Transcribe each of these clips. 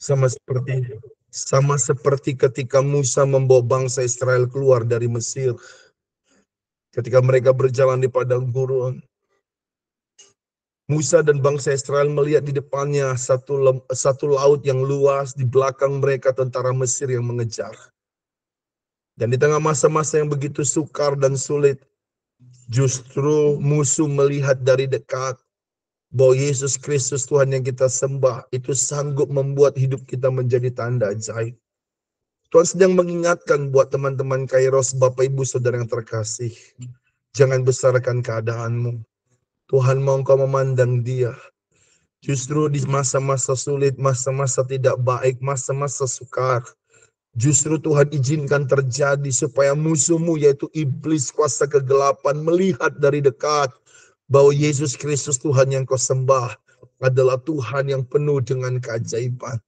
Sama seperti sama seperti ketika Musa membawa bangsa Israel keluar dari Mesir. Ketika mereka berjalan di padang gurun, Musa dan bangsa Israel melihat di depannya satu laut yang luas, di belakang mereka tentara Mesir yang mengejar. Dan di tengah masa-masa yang begitu sukar dan sulit, justru musuh melihat dari dekat bahwa Yesus Kristus Tuhan yang kita sembah itu sanggup membuat hidup kita menjadi tanda ajaib. Tuhan sedang mengingatkan buat teman-teman Kairos, Bapak Ibu Saudara yang terkasih. Jangan besarkan keadaanmu. Tuhan mau engkau memandang Dia. Justru di masa-masa sulit, masa-masa tidak baik, masa-masa sukar, justru Tuhan izinkan terjadi supaya musuhmu yaitu iblis kuasa kegelapan melihat dari dekat bahwa Yesus Kristus Tuhan yang kau sembah adalah Tuhan yang penuh dengan keajaiban.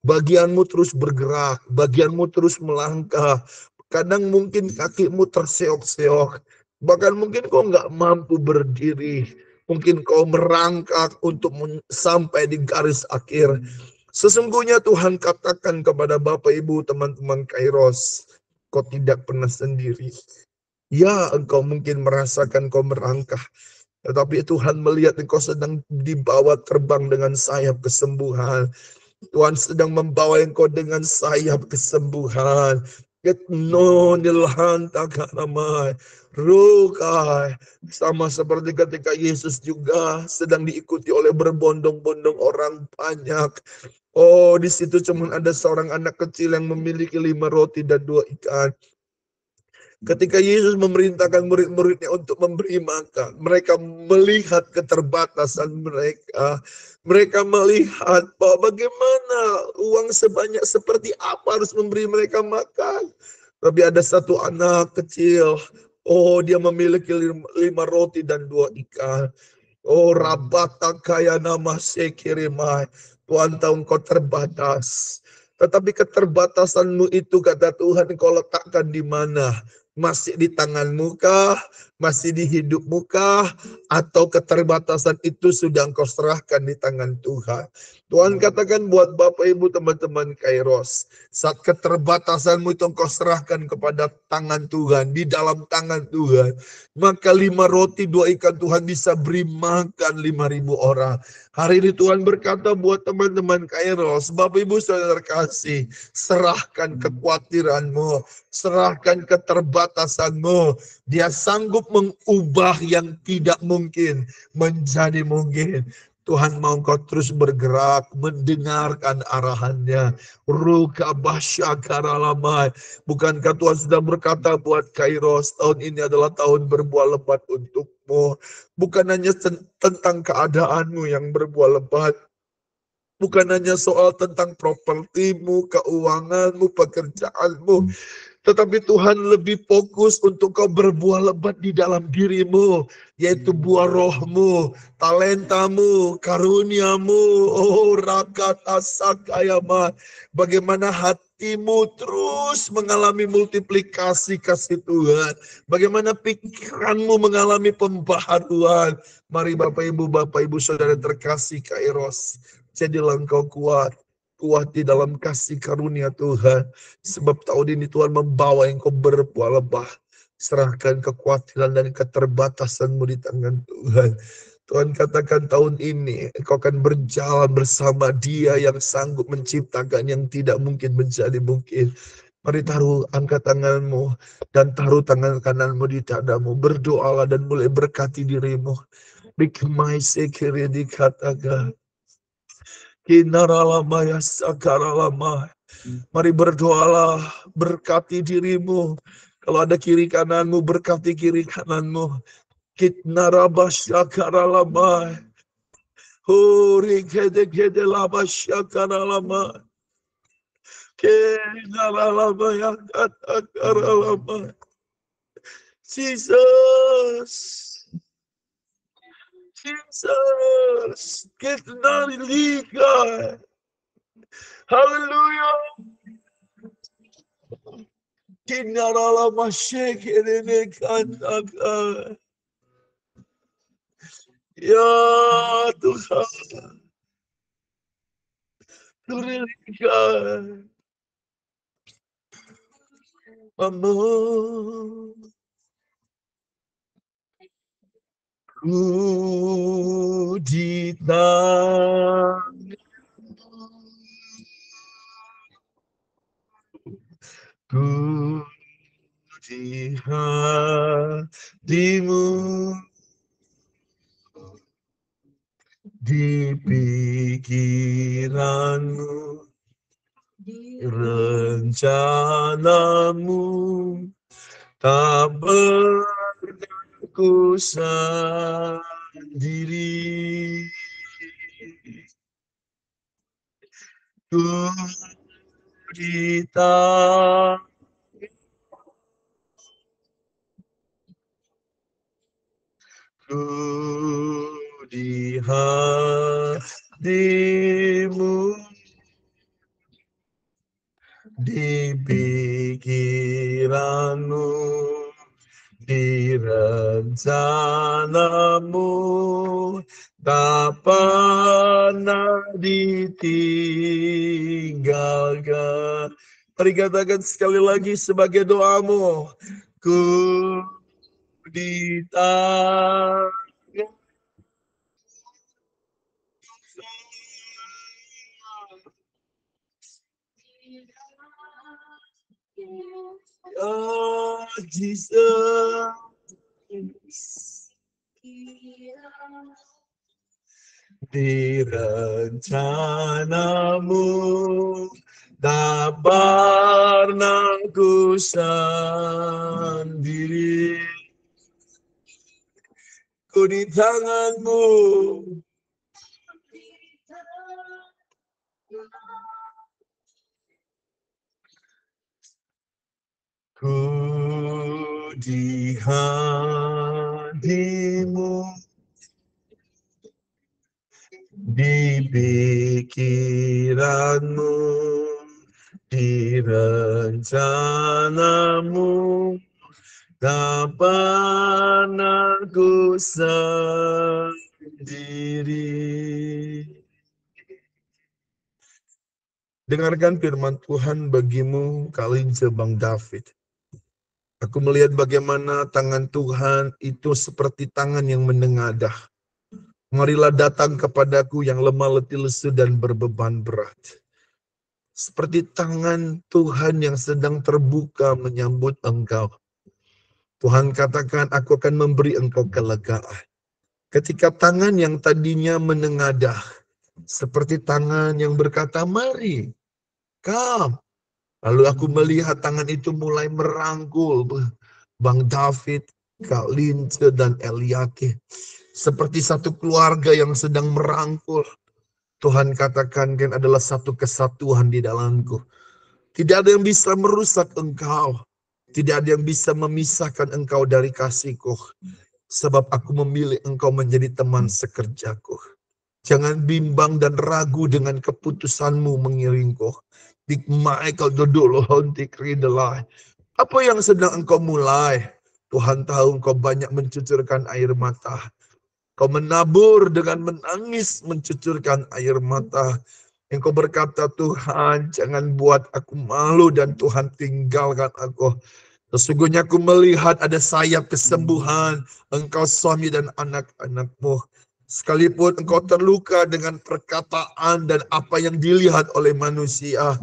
Bagianmu terus bergerak, bagianmu terus melangkah. Kadang mungkin kakimu terseok-seok, bahkan mungkin kau nggak mampu berdiri. Mungkin kau merangkak untuk sampai di garis akhir. Sesungguhnya Tuhan katakan kepada Bapak Ibu teman-teman Kairos, kau tidak pernah sendiri. Ya, engkau mungkin merasakan kau merangkak, tetapi Tuhan melihat engkau sedang dibawa terbang dengan sayap kesembuhan. Tuhan sedang membawa engkau dengan sayap kesembuhan. Rukai. Sama seperti ketika Yesus juga sedang diikuti oleh berbondong-bondong orang banyak. Oh, di situ cuma ada seorang anak kecil yang memiliki 5 roti dan 2 ikan. Ketika Yesus memerintahkan murid-muridnya untuk memberi makan, mereka melihat keterbatasan mereka. Mereka melihat bahwa bagaimana uang sebanyak seperti apa harus memberi mereka makan. Tapi ada satu anak kecil, oh dia memiliki 5 roti dan 2 ikan. Oh rabata kaya nama sekirimai. Tuhan tahu engkau terbatas. Tetapi keterbatasanmu itu kata Tuhan kau letakkan di mana? Masih di tanganmu kah? Masih di hidupmu kah? Atau keterbatasan itu sudah engkau serahkan di tangan Tuhan? Tuhan katakan buat Bapak Ibu teman-teman Kairos, saat keterbatasanmu itu engkau serahkan kepada tangan Tuhan, di dalam tangan Tuhan, maka 5 roti 2 ikan Tuhan bisa beri makan 5.000 orang. Hari ini Tuhan berkata buat teman-teman Kairos, Bapak Ibu Saudara terkasih, serahkan kekhawatiranmu, serahkan keterbatasanmu. Dia sanggup mengubah yang tidak mungkin menjadi mungkin. Tuhan mau kau terus bergerak, mendengarkan arahannya. Bukankah Tuhan sudah berkata buat Kairos, tahun ini adalah tahun berbuah lebat untukmu. Bukan hanya tentang keadaanmu yang berbuah lebat. Bukan hanya soal tentang propertimu, keuanganmu, pekerjaanmu. Tetapi Tuhan lebih fokus untuk kau berbuah lebat di dalam dirimu. Yaitu buah rohmu, talentamu, karuniamu. Oh rakata sakayama. Bagaimana hatimu terus mengalami multiplikasi kasih Tuhan. Bagaimana pikiranmu mengalami pembaharuan. Mari Bapak Ibu Saudara terkasih Kairos. Jadilah engkau kuat. Kuat di dalam kasih karunia Tuhan. Sebab tahun ini Tuhan membawa engkau berbuah lebat. Serahkan kekhawatiran dan keterbatasanmu di tangan Tuhan. Tuhan katakan tahun ini engkau akan berjalan bersama Dia yang sanggup menciptakan yang tidak mungkin menjadi mungkin. Mari taruh, angkat tanganmu dan taruh tangan kananmu di dadamu. Berdoalah dan mulai berkati dirimu. Bikmai sekiri dikatakan. Kinaralamaya sakaralamaya. Mari berdoalah, berkati dirimu. Kalau ada kiri kananmu, berkati kiri kananmu. Kitnarabasyakaralama. Huri kede labasyakaralama. Kenaralama yang katakaralama. Jesus. Jesus. Kitnarilikai. Hallelujah. Kinaralama shekerene katakan. Ya Tuhan. Berikan ku di ku di hatimu, di pikiranmu, rencanamu tak berlaku sendiri. Ku di ku di hatimu, di pikiranmu, di rencanamu, tak pernah ditinggalkan. Mari katakan sekali lagi sebagai doamu. Ku di Oh, Jesus. Di rencanamu tak pernah ku sendiri. Ku di tanganmu. Ku di hatimu, di pikiranmu, di rencanamu, tak pernah ku sendiri. Dengarkan firman Tuhan bagimu kali ini Bang David. Aku melihat bagaimana tangan Tuhan itu seperti tangan yang menengadah. Marilah datang kepadaku yang lemah letih lesu dan berbeban berat. Seperti tangan Tuhan yang sedang terbuka menyambut engkau. Tuhan katakan, aku akan memberi engkau kelegaan. Ketika tangan yang tadinya menengadah, seperti tangan yang berkata, mari, come. Lalu aku melihat tangan itu mulai merangkul Bang David, Kak Lince, dan Eliake. Seperti satu keluarga yang sedang merangkul. Tuhan katakan kan adalah satu kesatuan di dalamku. Tidak ada yang bisa merusak engkau. Tidak ada yang bisa memisahkan engkau dari kasihku. Sebab aku memilih engkau menjadi teman sekerjaku. Jangan bimbang dan ragu dengan keputusanmu mengiringku. Dik Michael dodolo hontik ridelai. Apa yang sedang engkau mulai? Tuhan tahu engkau banyak mencucurkan air mata. Kau menabur dengan menangis mencucurkan air mata. Engkau berkata, Tuhan jangan buat aku malu dan Tuhan tinggalkan aku. Sesungguhnya aku melihat ada sayap kesembuhan engkau suami dan anak-anakmu. Sekalipun engkau terluka dengan perkataan dan apa yang dilihat oleh manusia.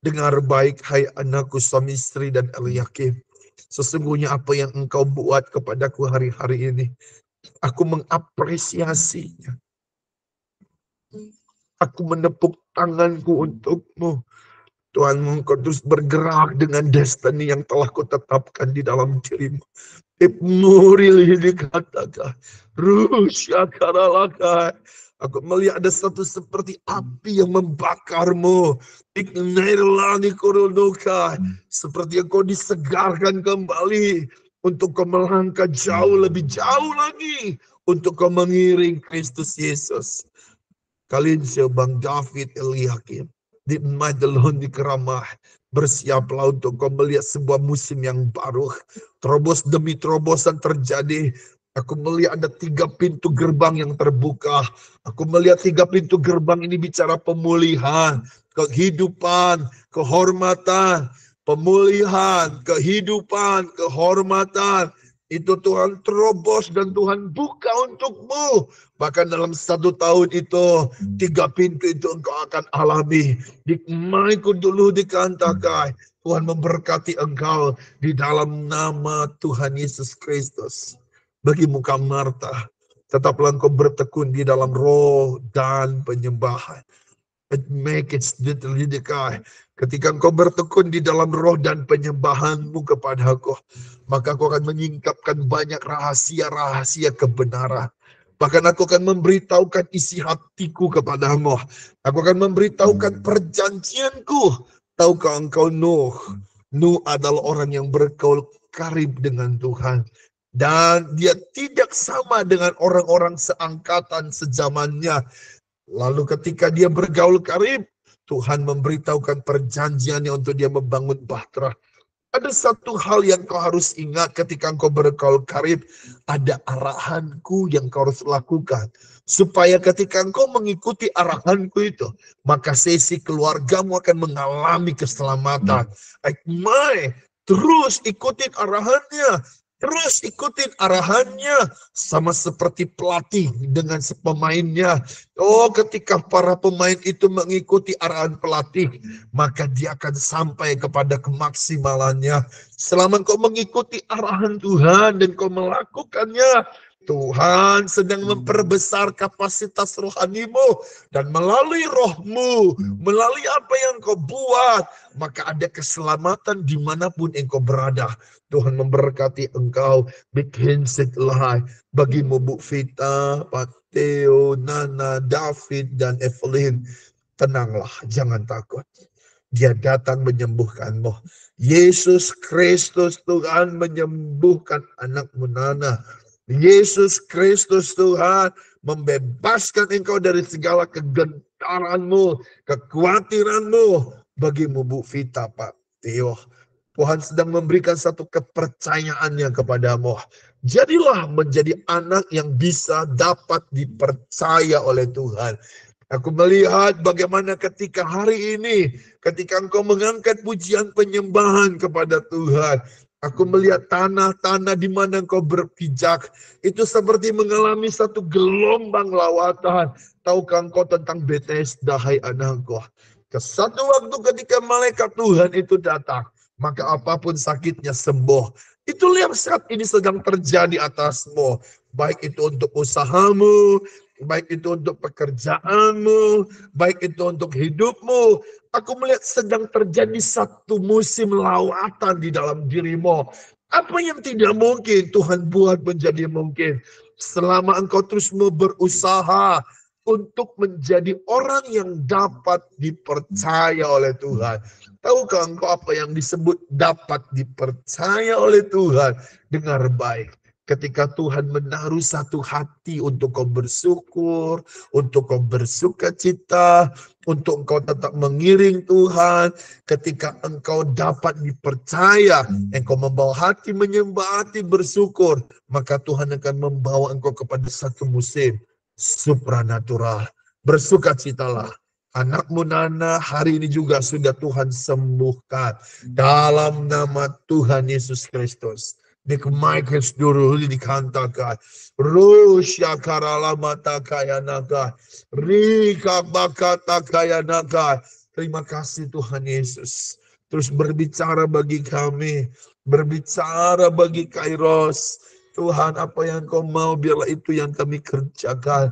Dengar baik hai anakku suami istri dan Eliakim. Sesungguhnya apa yang engkau buat kepadaku hari-hari ini. Aku mengapresiasinya. Aku menepuk tanganku untukmu. Tuhan engkau terus bergerak dengan destiny yang telah kau tetapkan di dalam dirimu. Ibnuril dikatakan. Rusyakaralaka. Aku melihat ada satu seperti api yang membakarmu. Ignairlani kurunuka. Seperti yang kau disegarkan kembali. Untuk kau melangkah jauh lebih jauh lagi. Untuk kau mengiring Kristus Yesus. Kalian Bang David Eliakim. Di Madelon di Keramah. Bersiaplah untuk kau melihat sebuah musim yang baru. Terobos demi terobosan terjadi. Aku melihat ada 3 pintu gerbang yang terbuka. Aku melihat 3 pintu gerbang ini bicara pemulihan, kehidupan, kehormatan, pemulihan, kehidupan, kehormatan. Itu Tuhan terobos dan Tuhan buka untukmu. Bahkan dalam 1 tahun itu, 3 pintu itu engkau akan alami. Dikmaiku dulu dikantakai. Tuhan memberkati engkau di dalam nama Tuhan Yesus Kristus. Bagi muka Marta, tetaplah engkau bertekun di dalam roh dan penyembahan. Make it dekai. Ketika engkau bertekun di dalam roh dan penyembahanmu kepada Aku, maka Aku akan menyingkapkan banyak rahasia-rahasia kebenaran. Bahkan Aku akan memberitahukan isi hatiku kepadamu. Aku akan memberitahukan perjanjianku. Tahukah engkau Nuh? Nuh adalah orang yang bergaul karib dengan Tuhan. Dan dia tidak sama dengan orang-orang seangkatan sezamannya. Lalu ketika dia bergaul karib, Tuhan memberitahukan perjanjiannya untuk dia membangun bahtera. Ada satu hal yang kau harus ingat ketika engkau bergaul karib. Ada arahanku yang kau harus lakukan. Supaya ketika engkau mengikuti arahanku itu, maka sesi keluargamu akan mengalami keselamatan. Terus ikutin arahannya. Terus ikutin arahannya. Sama seperti pelatih dengan pemainnya. Oh, ketika para pemain itu mengikuti arahan pelatih, maka dia akan sampai kepada kemaksimalannya. Selama kau mengikuti arahan Tuhan dan kau melakukannya, Tuhan sedang memperbesar kapasitas rohanimu. Dan melalui rohmu, melalui apa yang kau buat, maka ada keselamatan dimanapun engkau berada. Tuhan memberkati engkau. Bikin setelah bagimu Bu Vita, Pak Theo, Nana, David, dan Evelyn. Tenanglah, jangan takut. Dia datang menyembuhkanmu. Yesus Kristus Tuhan menyembuhkan anakmu Nana. Yesus Kristus Tuhan membebaskan engkau dari segala kegentaranmu, kekhawatiranmu. Bagimu Bu Vita, Pak Theo. Tuhan sedang memberikan satu kepercayaannya kepadamu. Jadilah menjadi anak yang bisa dapat dipercaya oleh Tuhan. Aku melihat bagaimana ketika hari ini, ketika engkau mengangkat pujian penyembahan kepada Tuhan, aku melihat tanah-tanah di mana engkau berpijak, itu seperti mengalami satu gelombang lawatan. Tahukah engkau tentang Bethesda, hai anakku? Ke satu waktu ketika malaikat Tuhan itu datang, maka apapun sakitnya sembuh. Itu yang saat ini sedang terjadi atasmu. Baik itu untuk usahamu, baik itu untuk pekerjaanmu, baik itu untuk hidupmu. Aku melihat sedang terjadi satu musim lawatan di dalam dirimu. Apa yang tidak mungkin, Tuhan buat menjadi mungkin. Selama engkau terus mau berusaha untuk menjadi orang yang dapat dipercaya oleh Tuhan. Tahukah engkau apa yang disebut dapat dipercaya oleh Tuhan? Dengar baik. Ketika Tuhan menaruh satu hati untuk kau bersyukur, untuk kau bersuka cita, untuk engkau tetap mengiring Tuhan, ketika engkau dapat dipercaya, engkau membawa hati menyembah, hati bersyukur, maka Tuhan akan membawa engkau kepada satu musim supranatural. Bersukacitalah. Anakmu Nana hari ini juga sudah Tuhan sembuhkan. Dalam nama Tuhan Yesus Kristus. Dikemaikan seluruh dikatakan. Rusya karala mata kaya naga. Rika bakata kaya naga. Terima kasih Tuhan Yesus. Terus berbicara bagi kami. Berbicara bagi Kairos. Tuhan, apa yang kau mau biarlah itu yang kami kerjakan.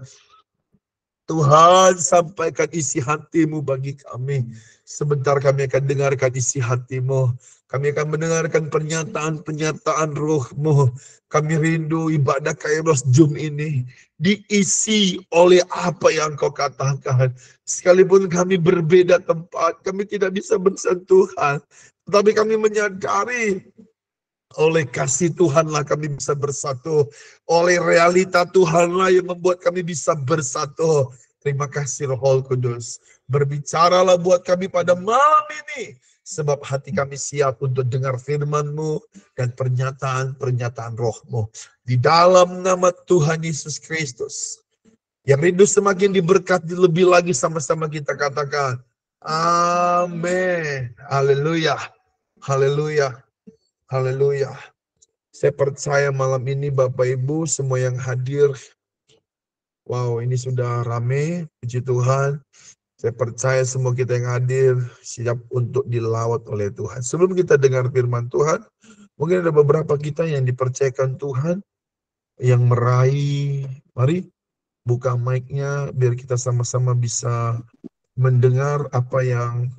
Tuhan, sampaikan isi hatimu bagi kami. Sebentar kami akan dengarkan isi hatimu. Kami akan mendengarkan pernyataan-pernyataan rohmu. Kami rindu ibadah Kairos Zoom ini diisi oleh apa yang kau katakan. Sekalipun kami berbeda tempat, kami tidak bisa bersentuhan. Tetapi kami menyadari oleh kasih Tuhanlah kami bisa bersatu. Oleh realita Tuhanlah yang membuat kami bisa bersatu. Terima kasih Roh Kudus. Berbicaralah buat kami pada malam ini. sebab hati kami siap untuk dengar firman-Mu dan pernyataan-pernyataan Roh-Mu. Di dalam nama Tuhan Yesus Kristus, yang rindu semakin diberkati lebih lagi, sama-sama kita katakan, amin. Haleluya, haleluya, haleluya. Saya percaya malam ini Bapak Ibu semua yang hadir, wow ini sudah rame, puji Tuhan. Saya percaya semua kita yang hadir siap untuk dilawat oleh Tuhan. Sebelum kita dengar firman Tuhan, mungkin ada beberapa kita yang dipercayakan Tuhan, yang meraih. Mari buka mic-nya biar kita sama-sama bisa mendengar apa yang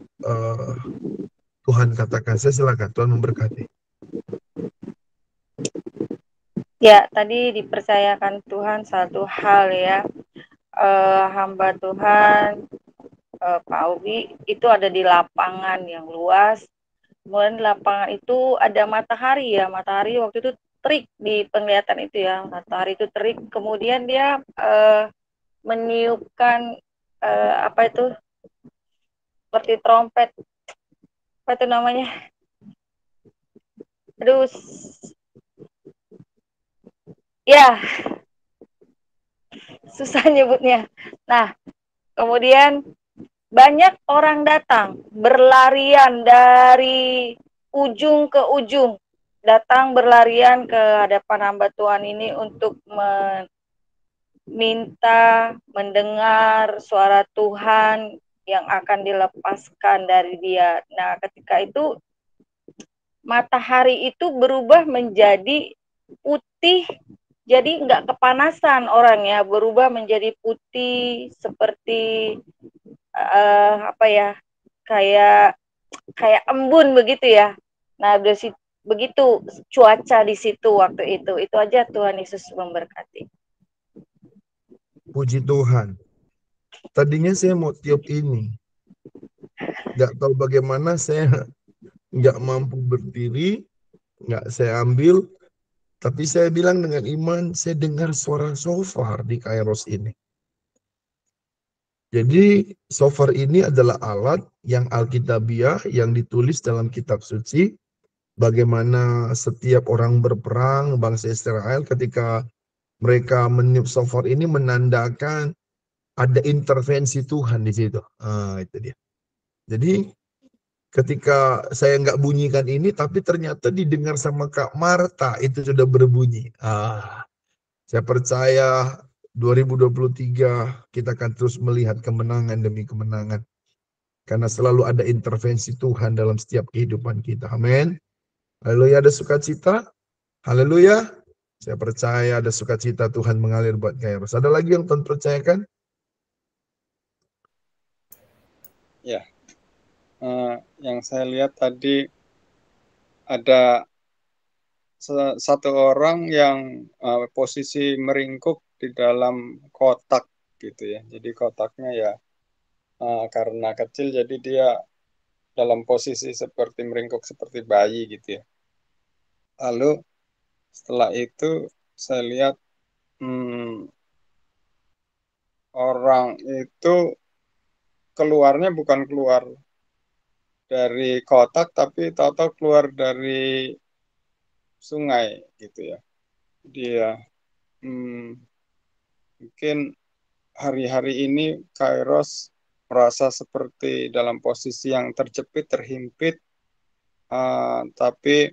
Tuhan katakan. Saya silakan, Tuhan memberkati. Ya, tadi dipercayakan Tuhan satu hal ya, hamba Tuhan Pak Augi itu ada di lapangan yang luas. Kemudian di lapangan itu ada matahari ya, matahari waktu itu terik di penglihatan itu ya, matahari itu terik. Kemudian dia meniupkan apa itu seperti trompet, apa itu namanya? Aduh, ya susah nyebutnya. Nah, kemudian banyak orang datang berlarian dari ujung ke ujung, datang berlarian ke hadapan hamba Tuhan ini untuk meminta mendengar suara Tuhan yang akan dilepaskan dari dia. Nah, ketika itu matahari itu berubah menjadi putih, jadi nggak kepanasan orangnya, berubah menjadi putih seperti apa ya, kayak embun begitu ya. Nah, begitu cuaca di situ waktu itu. Itu aja, Tuhan Yesus memberkati. Puji Tuhan. Tadinya saya mau tiup ini. Nggak tahu bagaimana, saya nggak mampu berdiri, nggak saya ambil. Tapi saya bilang dengan iman, saya dengar suara shofar di Kairos ini. Jadi shofar ini adalah alat yang Alkitabiah yang ditulis dalam kitab suci. Bagaimana setiap orang berperang, bangsa Israel ketika mereka meniup shofar ini menandakan ada intervensi Tuhan di situ. Itu dia. Jadi ketika saya nggak bunyikan ini, tapi ternyata didengar sama Kak Marta, itu sudah berbunyi. Saya percaya 2023 kita akan terus melihat kemenangan demi kemenangan. Karena selalu ada intervensi Tuhan dalam setiap kehidupan kita. Amin. Haleluya, ada sukacita. Haleluya. Saya percaya ada sukacita Tuhan mengalir buat Kairos. Ada lagi yang Tuhan percayakan? Ya, yang saya lihat tadi ada satu orang yang posisi meringkuk di dalam kotak gitu ya. Jadi kotaknya ya karena kecil jadi dia dalam posisi seperti meringkuk seperti bayi gitu ya. Lalu setelah itu saya lihat orang itu keluarnya bukan keluar dari kotak tapi tahu-tahu keluar dari sungai gitu ya. Dia mungkin hari-hari ini Kairos merasa seperti dalam posisi yang terjepit, terhimpit, tapi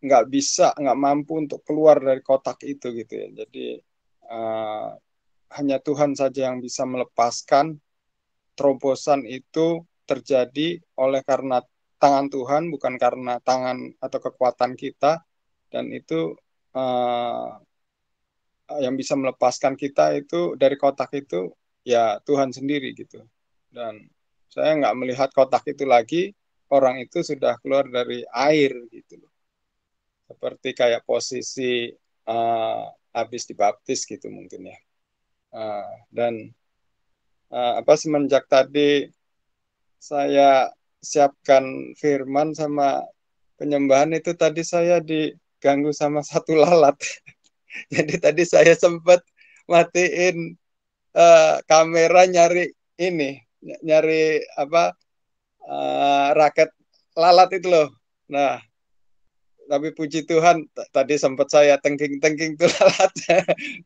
nggak mampu untuk keluar dari kotak itu gitu ya. Jadi hanya Tuhan saja yang bisa melepaskan. Terobosan itu terjadi oleh karena tangan Tuhan, bukan karena tangan atau kekuatan kita, dan itu yang bisa melepaskan kita itu dari kotak itu ya Tuhan sendiri gitu. Dan saya nggak melihat kotak itu lagi, orang itu sudah keluar dari air gitu loh. Seperti kayak posisi habis dibaptis gitu mungkin ya. Dan semenjak tadi saya siapkan firman sama penyembahan itu tadi saya diganggu sama satu lalat. Jadi tadi saya sempat matiin kamera nyari raket lalat itu loh. Nah, tapi puji Tuhan tadi sempat saya tengking-tengking tuh lalat.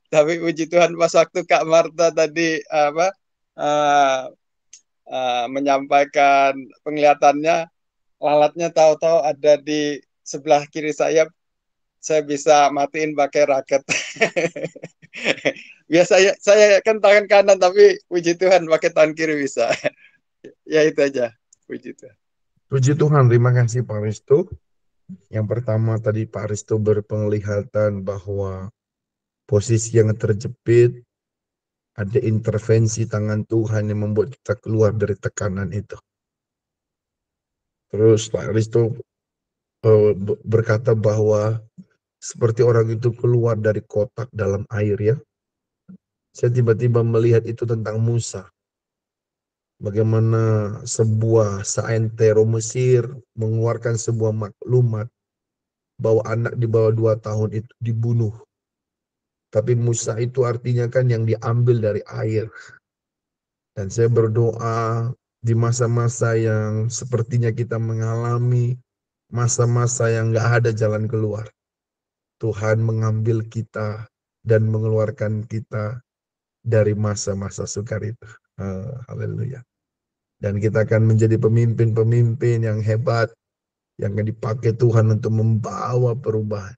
Tapi puji Tuhan pas waktu Kak Marta tadi menyampaikan penglihatannya, lalatnya tahu-tahu ada di sebelah kiri saya bisa matiin pakai raket. Biasanya saya kan tangan kanan, tapi puji Tuhan pakai tangan kiri bisa. Ya itu aja, puji Tuhan. Puji Tuhan, terima kasih Pak Risto. Yang pertama tadi Pak Risto berpenglihatan bahwa posisi yang terjepit, ada intervensi tangan Tuhan yang membuat kita keluar dari tekanan itu. Terus Pak Risto berkata bahwa seperti orang itu keluar dari kotak dalam air ya. Saya tiba-tiba melihat itu tentang Musa. Bagaimana sebuah saentero Mesir mengeluarkan sebuah maklumat bahwa anak di bawah 2 tahun itu dibunuh. Tapi Musa itu artinya kan yang diambil dari air. Dan saya berdoa di masa-masa yang sepertinya kita mengalami masa-masa yang gak ada jalan keluar. Tuhan mengambil kita dan mengeluarkan kita dari masa-masa sukar itu. Haleluya. Dan kita akan menjadi pemimpin-pemimpin yang hebat, yang akan dipakai Tuhan untuk membawa perubahan.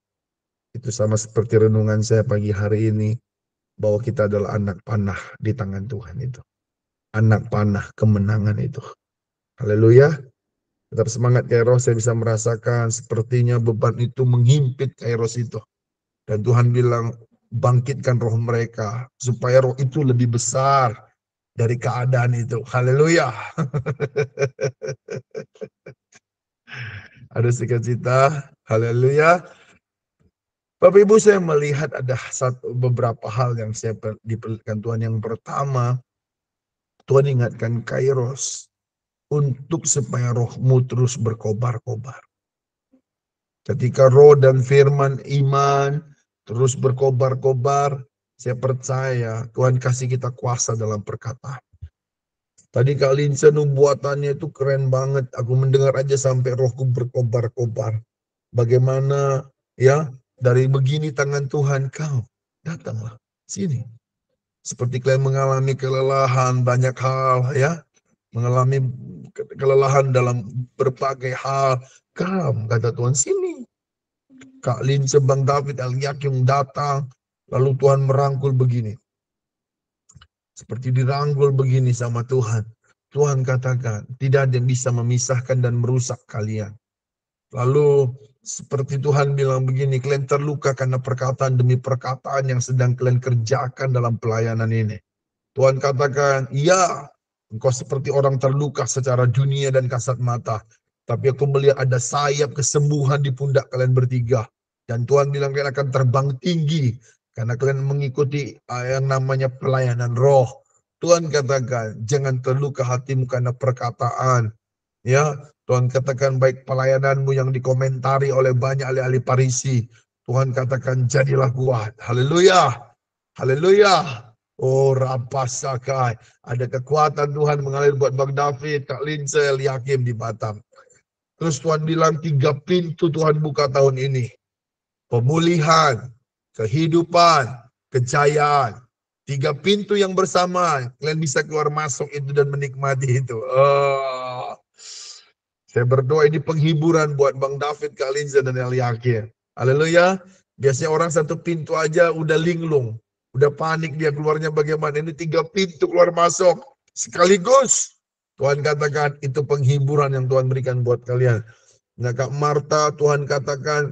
Itu sama seperti renungan saya pagi hari ini, bahwa kita adalah anak panah di tangan Tuhan itu. Anak panah kemenangan itu. Haleluya. Tetap semangat Kairos, saya bisa merasakan sepertinya beban itu menghimpit Kairos itu. Dan Tuhan bilang, bangkitkan roh mereka, supaya roh itu lebih besar dari keadaan itu. Haleluya. Ada sukacita. Haleluya. Bapak Ibu, saya melihat ada beberapa hal yang saya diperlihatkan Tuhan. Yang pertama, Tuhan ingatkan Kairos untuk supaya rohmu terus berkobar-kobar. Ketika roh dan firman iman terus berkobar-kobar, saya percaya Tuhan kasih kita kuasa dalam perkataan. Tadi Kak Linsa nubuatannya itu keren banget. Aku mendengar aja sampai rohku berkobar-kobar. Bagaimana ya, dari begini tangan Tuhan, kau datanglah sini. Seperti kalian mengalami kelelahan banyak hal ya. Mengalami kelelahan dalam berbagai hal. Kam, kata Tuhan, sini. Kak Linsa, Bang David, Eliakim datang. Lalu Tuhan merangkul begini. Seperti dirangkul begini sama Tuhan. Tuhan katakan, tidak ada yang bisa memisahkan dan merusak kalian. Lalu seperti Tuhan bilang begini, kalian terluka karena perkataan demi perkataan yang sedang kalian kerjakan dalam pelayanan ini. Tuhan katakan, ya, engkau seperti orang terluka secara dunia dan kasat mata. Tapi aku melihat ada sayap kesembuhan di pundak kalian bertiga. Dan Tuhan bilang kalian akan terbang tinggi. Karena kalian mengikuti yang namanya pelayanan roh. Tuhan katakan, jangan terluka hatimu karena perkataan. Ya, Tuhan katakan baik pelayananmu yang dikomentari oleh banyak ahli-ahli Parisi. Tuhan katakan jadilah kuat. Haleluya. Haleluya. Oh, rapasakai. Ada kekuatan Tuhan mengalir buat Bang David, Kak Lindsay, Eliakim di Batam. Terus Tuhan bilang 3 pintu Tuhan buka tahun ini. Pemulihan, kehidupan, kejayaan. 3 pintu yang bersama. Kalian bisa keluar masuk itu dan menikmati itu. Saya berdoa ini penghiburan buat Bang David, Kak Lindsay, dan Eliakim. Haleluya. Biasanya orang 1 pintu aja udah linglung. Udah panik dia keluarnya bagaimana. Ini 3 pintu keluar masuk. Sekaligus. Tuhan katakan itu penghiburan yang Tuhan berikan buat kalian. Nah Kak Marta, Tuhan katakan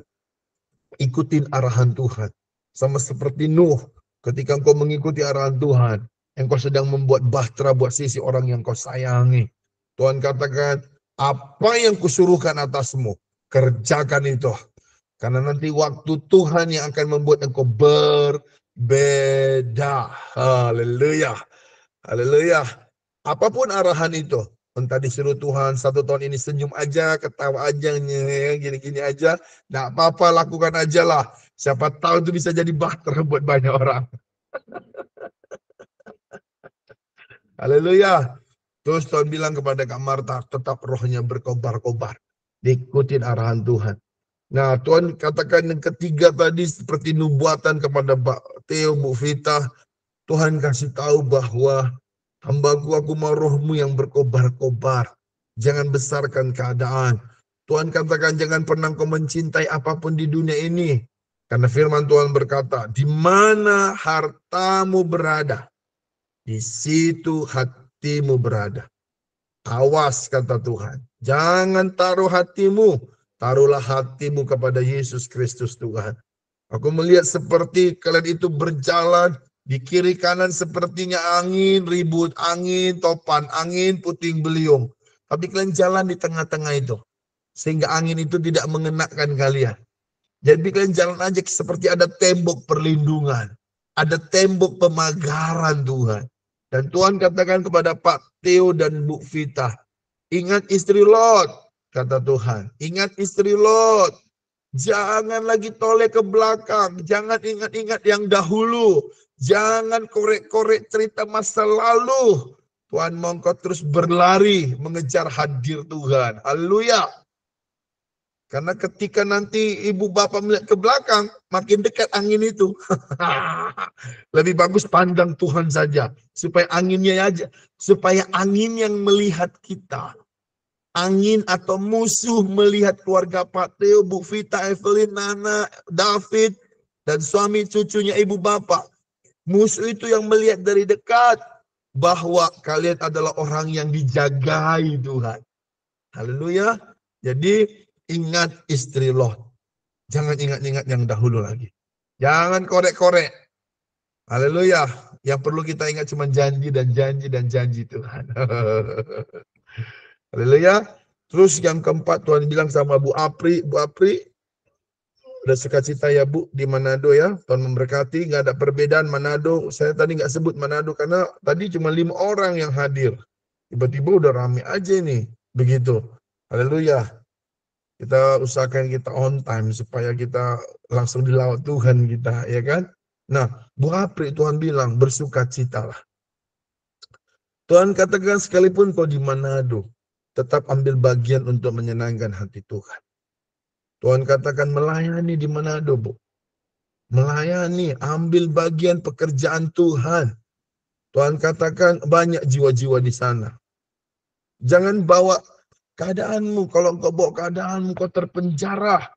ikutin arahan Tuhan. Sama seperti Nuh. Ketika engkau mengikuti arahan Tuhan, engkau sedang membuat bahtera buat sisi orang yang kau sayangi. Tuhan katakan, apa yang kusuruhkan atasmu, kerjakan itu. Karena nanti waktu Tuhan yang akan membuat engkau berbeda. Haleluya. Haleluya. Apapun arahan itu. Entah disuruh Tuhan 1 tahun ini senyum aja, ketawa aja, gini-gini aja. Nggak apa-apa, lakukan aja lah. Siapa tahu itu bisa jadi bahtera buat banyak orang. Haleluya. Terus Tuhan bilang kepada Kak Marta, tetap rohnya berkobar-kobar. Diikutin arahan Tuhan. Nah, Tuhan katakan yang ketiga tadi seperti nubuatan kepada Pak Theo, Bu Vita. Tuhan kasih tahu bahwa hambaku, aku mau rohmu yang berkobar-kobar. Jangan besarkan keadaan. Tuhan katakan jangan pernah kau mencintai apapun di dunia ini. Karena firman Tuhan berkata, di mana hartamu berada, di situ hatimu berada. Awas, kata Tuhan. Jangan taruh hatimu. Taruhlah hatimu kepada Yesus Kristus Tuhan. Aku melihat seperti kalian itu berjalan di kiri kanan sepertinya angin, ribut angin, topan angin, puting beliung. Tapi kalian jalan di tengah-tengah itu. Sehingga angin itu tidak mengenakan kalian. Jadi kalian jalan aja seperti ada tembok perlindungan. Ada tembok pemagaran Tuhan. Dan Tuhan katakan kepada Pak Theo dan Bu Vita, ingat istri Lot, kata Tuhan. Ingat istri Lot. Jangan lagi toleh ke belakang. Jangan ingat-ingat yang dahulu. Jangan korek-korek cerita masa lalu. Tuhan mau engkau terus berlari mengejar hadir Tuhan. Haleluya. Karena ketika nanti ibu bapak melihat ke belakang, makin dekat angin itu. Lebih bagus pandang Tuhan saja. Supaya anginnya aja. Supaya angin yang melihat kita. Angin atau musuh melihat keluarga Pak Theo, Bu Vita, Evelyn, Nana, David, dan suami cucunya ibu bapak. Musuh itu yang melihat dari dekat. Bahwa kalian adalah orang yang dijagai Tuhan. Haleluya. Jadi ingat istri Lot. Jangan ingat-ingat yang dahulu lagi. Jangan korek-korek. Haleluya. Yang perlu kita ingat cuma janji dan janji dan janji Tuhan. Haleluya. Terus yang keempat Tuhan bilang sama Bu Apri, udah sukacita ya Bu di Manado ya. Tuhan memberkati, nggak ada perbedaan Manado. Saya tadi nggak sebut Manado karena tadi cuma 5 orang yang hadir. Tiba-tiba udah rame aja nih. Begitu. Haleluya. Kita usahakan kita on time supaya kita langsung dilawat Tuhan kita, ya kan? Nah, Bu Apri Tuhan bilang bersukacitalah. Tuhan katakan sekalipun kau di Manado, tetap ambil bagian untuk menyenangkan hati Tuhan. Tuhan katakan melayani di Manado, Bu. Melayani, ambil bagian pekerjaan Tuhan. Tuhan katakan banyak jiwa-jiwa di sana. Jangan bawa keadaanmu, kalau engkau bawa keadaanmu kau terpenjara.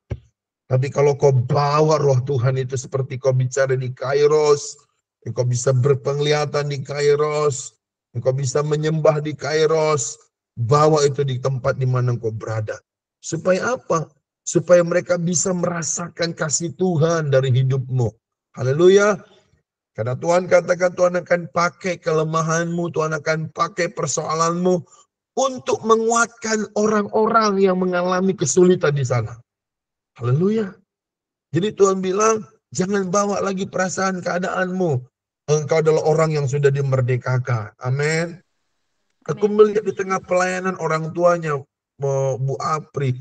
Tapi kalau kau bawa roh Tuhan itu seperti kau bicara di Kairos, engkau bisa berpenglihatan di Kairos, engkau bisa menyembah di Kairos, bawa itu di tempat di mana engkau berada. Supaya apa? Supaya mereka bisa merasakan kasih Tuhan dari hidupmu. Haleluya. Karena Tuhan katakan Tuhan akan pakai kelemahanmu, Tuhan akan pakai persoalanmu untuk menguatkan orang-orang yang mengalami kesulitan di sana. Haleluya. Jadi Tuhan bilang, jangan bawa lagi perasaan keadaanmu. Engkau adalah orang yang sudah dimerdekakan. Amin. Aku melihat di tengah pelayanan orang tuanya, Bu Apri,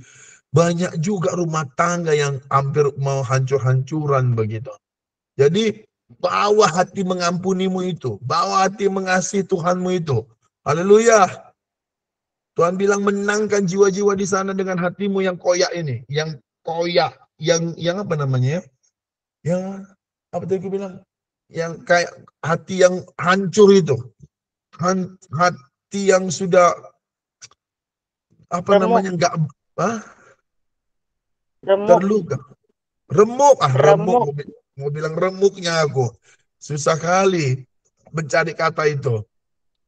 banyak juga rumah tangga yang hampir mau hancur-hancuran begitu. Jadi, bawa hati mengampunimu itu. Bawa hati mengasihi Tuhanmu itu. Haleluya. Tuhan bilang menangkan jiwa-jiwa di sana dengan hatimu yang koyak ini, yang koyak, yang apa namanya ya? Yang apa tadi aku bilang? Yang kayak hati yang hancur itu. Hati yang sudah apa Remuk. namanya enggak terluka. Remuk, remuk. Mau bilang remuknya aku. Susah kali mencari kata itu.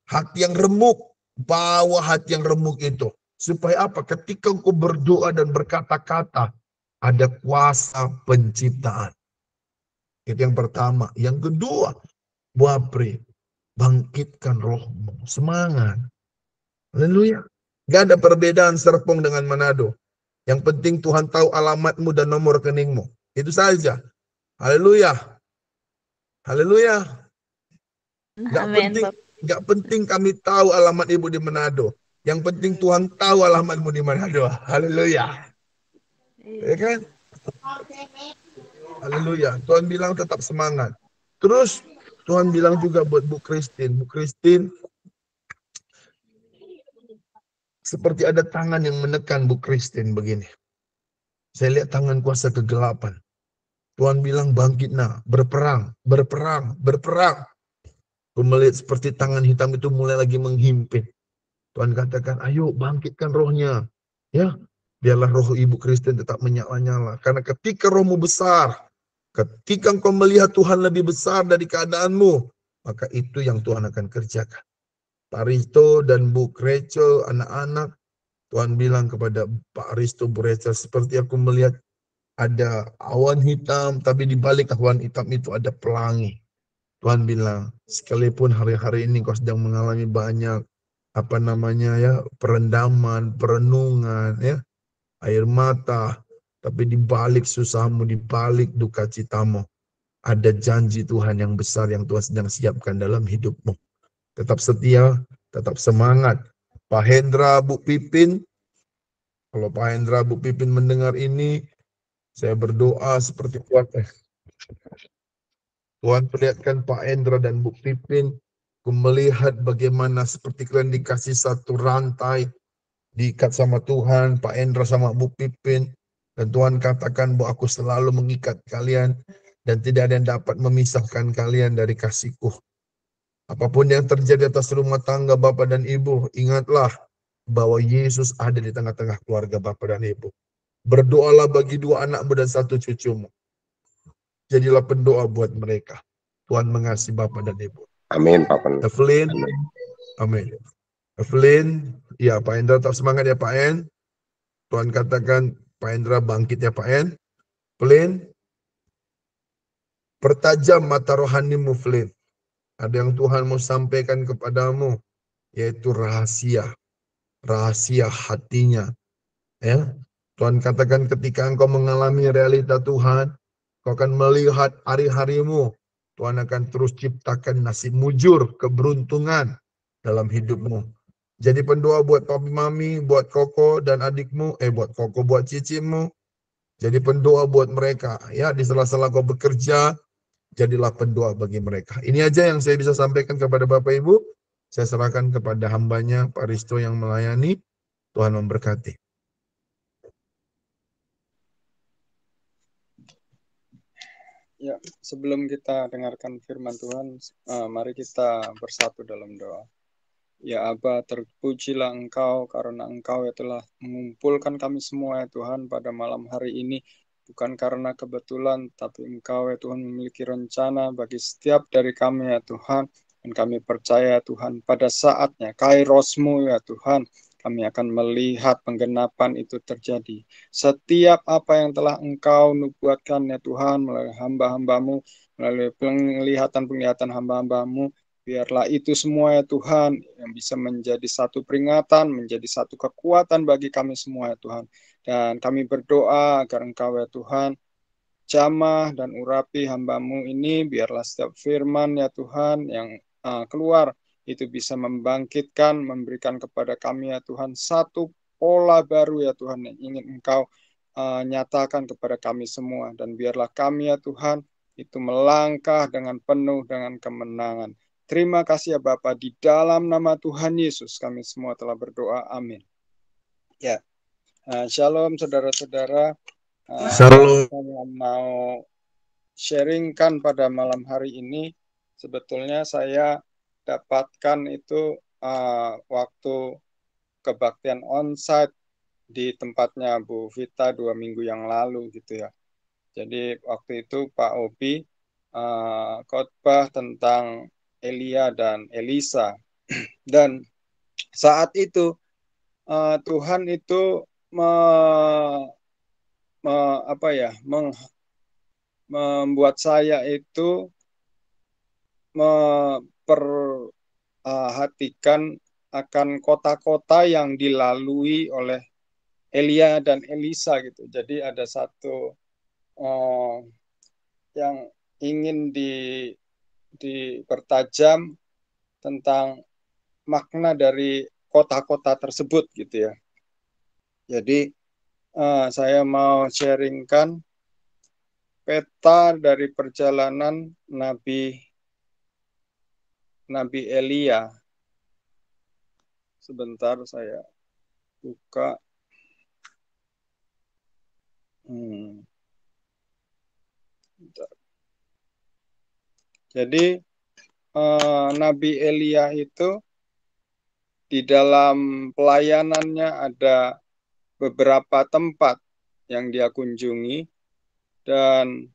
Hati yang remuk. Bawa hati yang remuk itu. Supaya apa? Ketika engkau berdoa dan berkata-kata, ada kuasa penciptaan. Itu yang pertama. Yang kedua, Bu Apri, bangkitkan rohmu. Semangat. Haleluya. Gak ada perbedaan Serpong dengan Manado. Yang penting Tuhan tahu alamatmu dan nomor rekeningmu. Itu saja. Haleluya. Haleluya. Gak penting kami tahu alamat ibu di Manado. Yang penting Tuhan tahu alamatmu di Manado. Haleluya. Ya kan? Haleluya. Tuhan bilang tetap semangat. Terus Tuhan bilang juga buat Bu Christine. Bu Christine, Seperti ada tangan yang menekan Bu Christine begini. Saya lihat tangan kuasa kegelapan. Tuhan bilang bangkit nak, berperang, berperang, berperang. Aku melihat seperti tangan hitam itu mulai lagi menghimpit. Tuhan katakan, ayo bangkitkan rohnya. Ya, biarlah roh Ibu Kristen tetap menyala-nyala. Karena ketika rohmu besar, ketika engkau melihat Tuhan lebih besar dari keadaanmu, maka itu yang Tuhan akan kerjakan. Pak Risto dan Bu Rachel, anak-anak, Tuhan bilang kepada Pak Risto, Bu Rachel, seperti aku melihat ada awan hitam, tapi di balik awan hitam itu ada pelangi. Tuhan bilang, sekalipun hari-hari ini kau sedang mengalami banyak perendaman, perenungan, ya, air mata, tapi di balik susahmu, di balik duka citamu, ada janji Tuhan yang besar yang Tuhan sedang siapkan dalam hidupmu. Tetap setia, tetap semangat. Pak Hendra, Bu Pipin, kalau Pak Hendra, Bu Pipin mendengar ini, saya berdoa seperti Tuhan perlihatkan Pak Hendra dan Bu Pipin. Aku melihat bagaimana seperti kalian dikasih satu rantai, diikat sama Tuhan, Pak Hendra sama Bu Pipin. Dan Tuhan katakan bahwa aku selalu mengikat kalian dan tidak ada yang dapat memisahkan kalian dari kasihku. Apapun yang terjadi atas rumah tangga Bapak dan Ibu, ingatlah bahwa Yesus ada di tengah-tengah keluarga Bapak dan Ibu. Berdoalah bagi 2 anakmu dan 1 cucumu. Jadilah pendoa buat mereka. Tuhan mengasihi Bapak dan Ibu. Amin, Pak Pendeta. Evelyn, amin. Evelyn, ya Pak Hendra tetap semangat ya Pak En. Tuhan katakan Pak Hendra bangkit ya Pak En. Evelyn, pertajam mata rohanimu Evelyn. Ada yang Tuhan mau sampaikan kepadamu, yaitu rahasia hatinya. Ya, Tuhan katakan ketika engkau mengalami realita Tuhan, kau akan melihat hari-harimu. Tuhan akan terus ciptakan nasib mujur, keberuntungan dalam hidupmu. Jadi pendoa buat papi mami, buat koko dan adikmu, buat koko, buat cicimu. Jadi pendoa buat mereka. Ya, di sela-sela kau bekerja, jadilah pendoa bagi mereka. Ini aja yang saya bisa sampaikan kepada Bapak Ibu. Saya serahkan kepada hambanya, Pak Risto yang melayani. Tuhan memberkati. Ya, sebelum kita dengarkan firman Tuhan, mari kita bersatu dalam doa. Ya Aba, terpujilah Engkau karena Engkau ya telah mengumpulkan kami semua ya Tuhan pada malam hari ini. Bukan karena kebetulan, tapi Engkau ya Tuhan memiliki rencana bagi setiap dari kami ya Tuhan. Dan kami percaya Tuhan pada saatnya, Kairosmu ya Tuhan, kami akan melihat penggenapan itu terjadi. Setiap apa yang telah Engkau nubuatkan ya Tuhan melalui hamba-hambamu, melalui penglihatan-penglihatan hamba-hambamu, biarlah itu semua ya Tuhan yang bisa menjadi satu peringatan, menjadi satu kekuatan bagi kami semua ya Tuhan. Dan kami berdoa agar Engkau ya Tuhan jamah dan urapi hamba-Mu ini, biarlah setiap firman ya Tuhan yang keluar itu bisa membangkitkan, memberikan kepada kami ya Tuhan satu pola baru ya Tuhan yang ingin Engkau nyatakan kepada kami semua. Dan biarlah kami ya Tuhan itu melangkah dengan penuh dengan kemenangan. Terima kasih ya Bapa, di dalam nama Tuhan Yesus kami semua telah berdoa. Amin. Ya, shalom saudara-saudara. Shalom. Saya mau sharingkan pada malam hari ini. Sebetulnya saya dapatkan itu waktu kebaktian onsite di tempatnya Bu Vita 2 minggu yang lalu gitu ya. Jadi waktu itu Pak Obi khotbah tentang Elia dan Elisa. Dan saat itu Tuhan itu membuat saya itu memperhatikan akan kota-kota yang dilalui oleh Elia dan Elisa gitu. Jadi ada satu yang ingin dipertajam tentang makna dari kota-kota tersebut gitu ya. Jadi saya mau sharingkan peta dari perjalanan Nabi Elia. Sebentar saya buka. Bentar. Jadi Nabi Elia itu di dalam pelayanannya ada beberapa tempat yang dia kunjungi, dan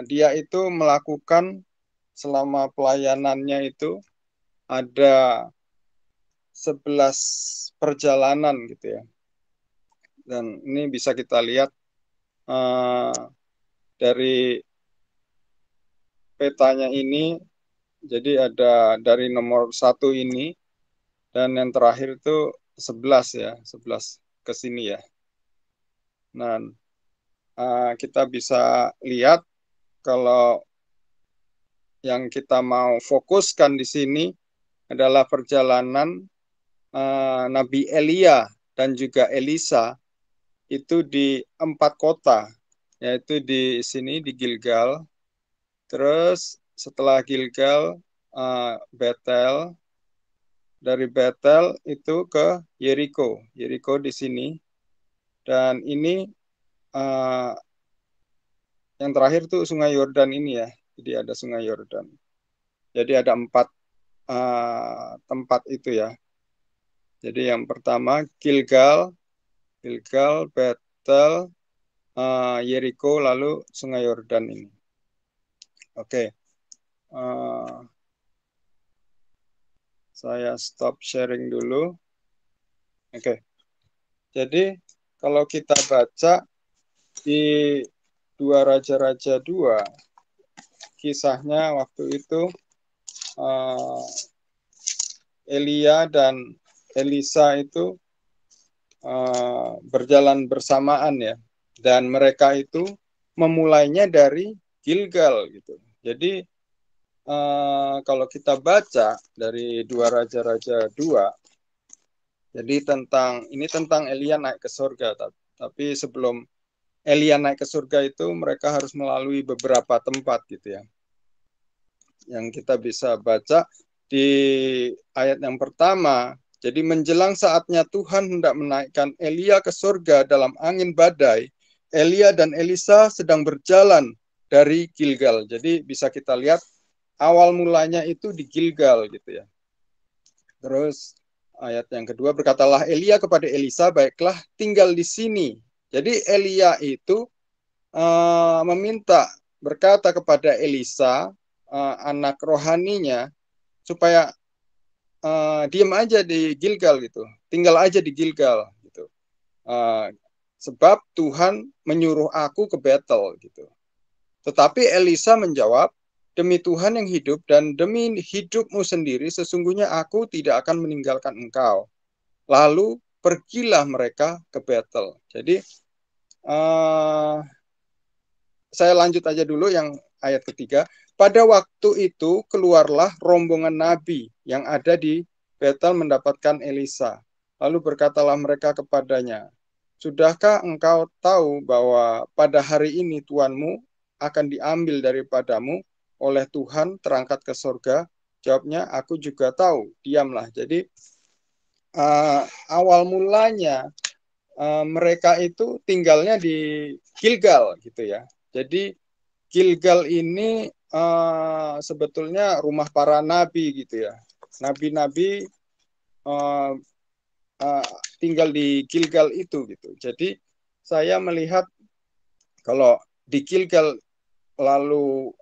dia itu melakukan selama pelayanannya itu ada 11 perjalanan gitu ya. Dan ini bisa kita lihat dari petanya ini. Jadi ada dari nomor 1 ini, dan yang terakhir itu 11 ya, 11 ke sini ya. Nah, kita bisa lihat kalau yang kita mau fokuskan di sini adalah perjalanan Nabi Elia dan juga Elisa itu di 4 kota, yaitu di sini di Gilgal, terus setelah Gilgal Betel, dari Betel itu ke Yeriko, Yeriko di sini, dan ini yang terakhir tuh Sungai Yordan ini ya, jadi ada Sungai Yordan. Jadi ada 4 tempat itu ya. Jadi yang pertama Gilgal, Betel, Yeriko, lalu Sungai Yordan ini. Oke. Saya stop sharing dulu. Oke. Jadi kalau kita baca di 2 Raja-Raja 2, kisahnya waktu itu Elia dan Elisa itu berjalan bersamaan ya, dan mereka itu memulainya dari Gilgal gitu. Jadi kalau kita baca dari 2 Raja-Raja 2, jadi tentang Elia naik ke surga, tapi sebelum Elia naik ke surga itu mereka harus melalui beberapa tempat gitu ya, yang kita bisa baca di ayat yang pertama. Jadi menjelang saatnya Tuhan hendak menaikkan Elia ke surga dalam angin badai, Elia dan Elisa sedang berjalan dari Gilgal. Jadi bisa kita lihat awal mulanya itu di Gilgal gitu ya. Terus ayat yang kedua, berkatalah Elia kepada Elisa, baiklah tinggal di sini. Jadi Elia itu berkata kepada Elisa, anak rohaninya, supaya diam aja di Gilgal gitu, tinggal aja di Gilgal gitu. Sebab Tuhan menyuruh aku ke Betel gitu. Tetapi Elisa menjawab, demi Tuhan yang hidup dan demi hidupmu sendiri, sesungguhnya aku tidak akan meninggalkan engkau. Lalu pergilah mereka ke Betel. Jadi saya lanjut aja dulu yang ayat ketiga. Pada waktu itu keluarlah rombongan nabi yang ada di Betel mendapatkan Elisa. Lalu berkatalah mereka kepadanya, sudahkah engkau tahu bahwa pada hari ini tuanmu akan diambil daripadamu oleh Tuhan terangkat ke surga? Jawabnya, aku juga tahu, diamlah. Jadi awal mulanya mereka itu tinggalnya di Gilgal gitu ya. Jadi Gilgal ini sebetulnya rumah para nabi gitu ya. Nabi-nabi tinggal di Gilgal itu gitu. Jadi saya melihat kalau di Gilgal lalu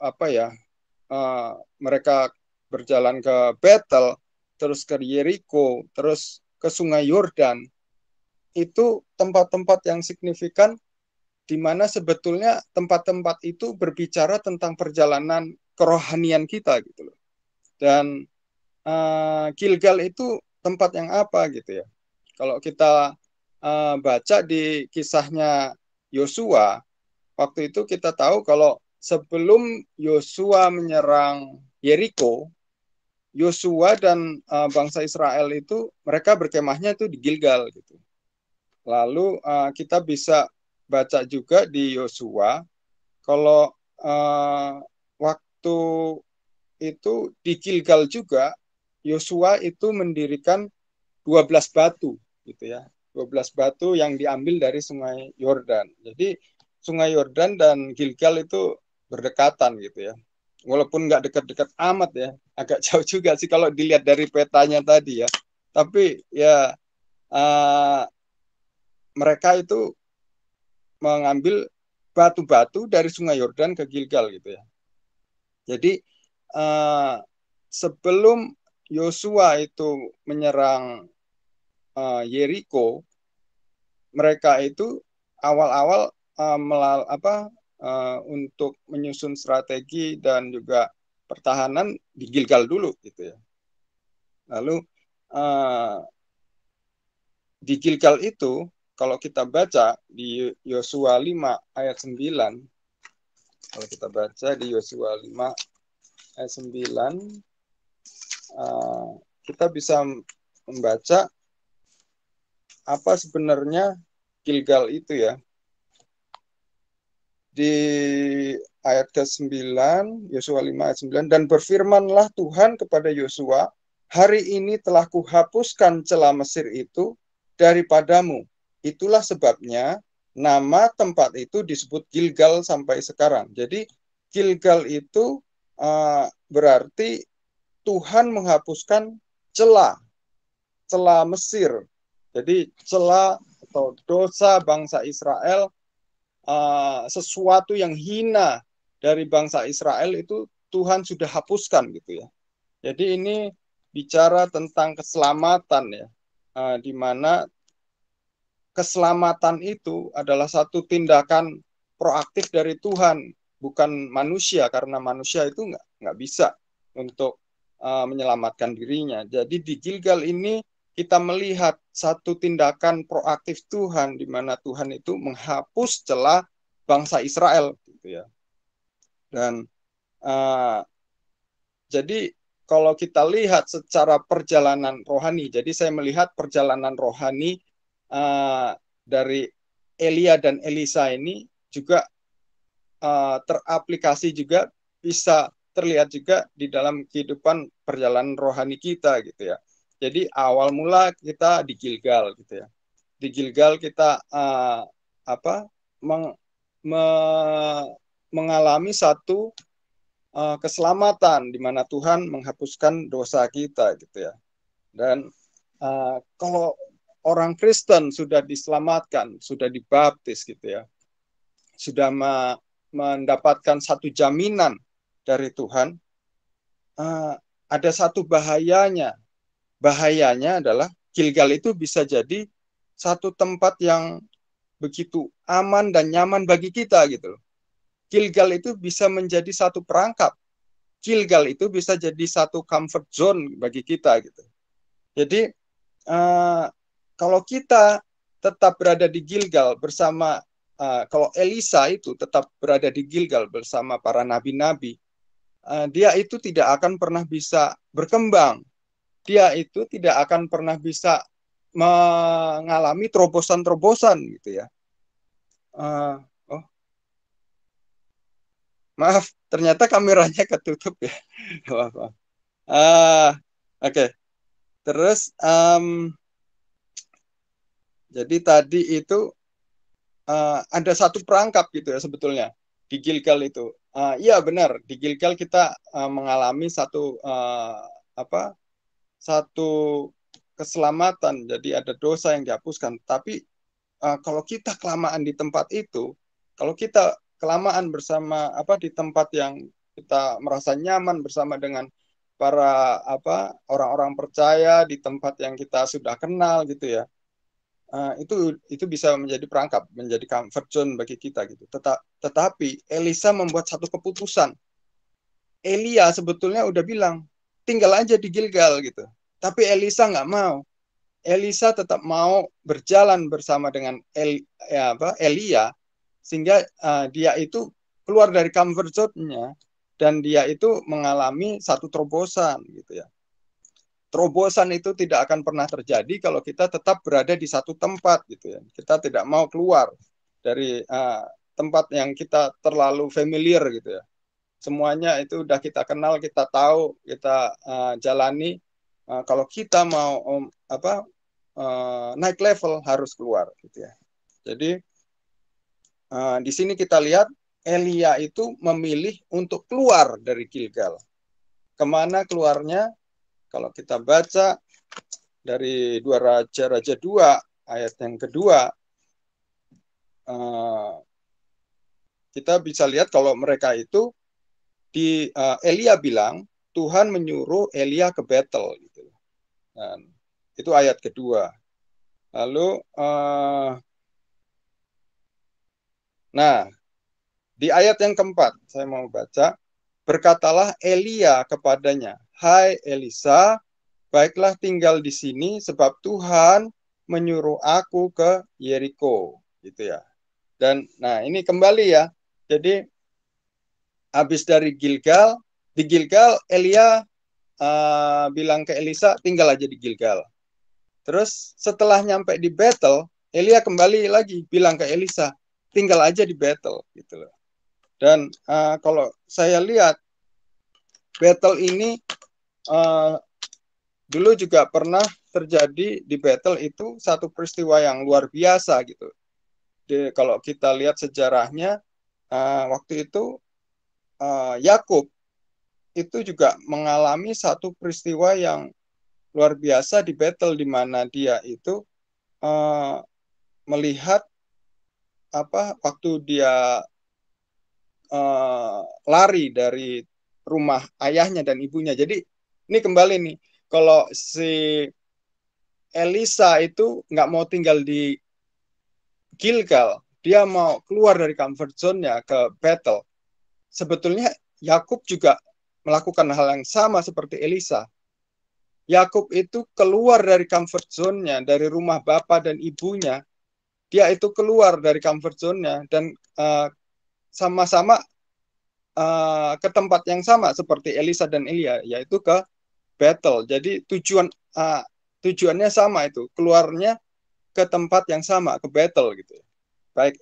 mereka berjalan ke Betel, terus ke Yeriko, terus ke Sungai Yordan, itu tempat-tempat yang signifikan di mana sebetulnya tempat-tempat itu berbicara tentang perjalanan kerohanian kita gitu loh. Dan Gilgal itu tempat yang apa gitu ya. Kalau kita baca di kisahnya Yosua, waktu itu kita tahu kalau sebelum Yosua menyerang Yeriko, Yosua dan bangsa Israel itu mereka berkemahnya itu di Gilgal gitu. Lalu kita bisa baca juga di Yosua kalau waktu itu di Gilgal juga Yosua itu mendirikan 12 batu gitu ya. 12 batu yang diambil dari Sungai Yordan. Jadi Sungai Yordan dan Gilgal itu berdekatan gitu ya. Walaupun nggak dekat-dekat amat ya, agak jauh juga sih kalau dilihat dari petanya tadi ya. Tapi ya mereka itu mengambil batu-batu dari Sungai Yordan ke Gilgal gitu ya. Jadi sebelum Yosua itu menyerang Yeriko, mereka itu awal-awal untuk menyusun strategi dan juga pertahanan di Gilgal dulu gitu ya. Lalu di Gilgal itu kalau kita baca di Yosua 5 ayat 9, kalau kita baca di Yosua 5 ayat 9, kita bisa membaca apa sebenarnya Gilgal itu ya. Di ayat ke-9, Yosua 5 ayat 9, dan berfirmanlah Tuhan kepada Yosua, hari ini telah kuhapuskan celah Mesir itu daripadamu. Itulah sebabnya nama tempat itu disebut Gilgal sampai sekarang. Jadi Gilgal itu berarti Tuhan menghapuskan celah Mesir. Jadi celah atau dosa bangsa Israel, sesuatu yang hina dari bangsa Israel itu Tuhan sudah hapuskan gitu ya. Jadi ini bicara tentang keselamatan ya, di mana keselamatan itu adalah satu tindakan proaktif dari Tuhan, bukan manusia, karena manusia itu nggak bisa untuk menyelamatkan dirinya. Jadi di Gilgal ini kita melihat satu tindakan proaktif Tuhan, di mana Tuhan itu menghapus celah bangsa Israel, gitu ya. Dan jadi kalau kita lihat secara perjalanan rohani, jadi saya melihat perjalanan rohani dari Elia dan Elisa ini juga teraplikasi juga, bisa terlihat juga di dalam kehidupan perjalanan rohani kita gitu ya. Jadi awal mula kita di Gilgal gitu ya. Di Gilgal kita mengalami satu keselamatan di mana Tuhan menghapuskan dosa kita gitu ya. Dan kalau orang Kristen sudah diselamatkan, sudah dibaptis gitu ya, sudah mendapatkan satu jaminan dari Tuhan, ada satu bahayanya. Bahayanya adalah Gilgal itu bisa jadi satu tempat yang begitu aman dan nyaman bagi kita gitu. Gilgal itu bisa menjadi satu perangkap. Gilgal itu bisa jadi satu comfort zone bagi kita gitu. Jadi kalau kita tetap berada di Gilgal bersama, kalau Elisa itu tetap berada di Gilgal bersama para nabi-nabi, dia itu tidak akan pernah bisa berkembang. Dia itu tidak akan pernah bisa mengalami terobosan-terobosan gitu ya. Maaf, ternyata kameranya ketutup ya. Oke. Terus jadi tadi itu ada satu perangkap gitu ya sebetulnya di Gilgal itu. Iya benar, di Gilgal kita mengalami satu satu keselamatan. Jadi ada dosa yang dihapuskan. Tapi kalau kita kelamaan di tempat itu, kalau kita kelamaan bersama di tempat yang kita merasa nyaman bersama dengan para orang-orang percaya, di tempat yang kita sudah kenal gitu ya, itu bisa menjadi perangkap, menjadi comfort zone bagi kita gitu. Tetapi Elisa membuat satu keputusan. Elia sebetulnya udah bilang tinggal aja di Gilgal gitu, tapi Elisa nggak mau. Elisa tetap mau berjalan bersama dengan Elia, sehingga dia itu keluar dari comfort zone-nya dan dia itu mengalami satu terobosan gitu ya. Terobosan itu tidak akan pernah terjadi kalau kita tetap berada di satu tempat gitu ya. Kita tidak mau keluar dari tempat yang kita terlalu familiar gitu ya. Semuanya itu udah kita kenal, kita tahu, kita jalani. kalau kita mau naik level harus keluar gitu ya. Jadi di sini kita lihat Elia itu memilih untuk keluar dari Gilgal. Kemana keluarnya? Kalau kita baca dari 2 Raja 2 ayat yang kedua, kita bisa lihat kalau mereka itu Elia bilang Tuhan menyuruh Elia ke Betel gitu. Dan itu ayat kedua. Lalu nah, di ayat yang keempat saya mau baca, berkatalah Elia kepadanya, "Hai Elisa, baiklah tinggal di sini sebab Tuhan menyuruh aku ke Yeriko." Gitu ya. Dan nah ini kembali ya. Jadi habis dari Gilgal, di Gilgal Elia bilang ke Elisa tinggal aja di Gilgal. Terus setelah nyampe di Betel, Elia kembali lagi bilang ke Elisa tinggal aja di Betel gitu loh. Dan kalau saya lihat Betel ini dulu juga pernah terjadi di Betel itu satu peristiwa yang luar biasa gitu. Kalau kita lihat sejarahnya waktu itu Yakub itu juga mengalami satu peristiwa yang luar biasa di Betel, di mana dia itu melihat waktu dia lari dari rumah ayahnya dan ibunya. Jadi ini kembali nih, kalau si Elisa itu nggak mau tinggal di Gilgal, dia mau keluar dari comfort zone-nya ke Betel. Sebetulnya Yakub juga melakukan hal yang sama seperti Elisa. Yakub itu keluar dari comfort zone-nya, dari rumah bapak dan ibunya. Dia itu keluar dari comfort zone-nya dan sama-sama ke tempat yang sama seperti Elisa dan Elia, yaitu ke Betel. Jadi tujuannya sama itu, keluarnya ke tempat yang sama, ke Betel gitu. Baik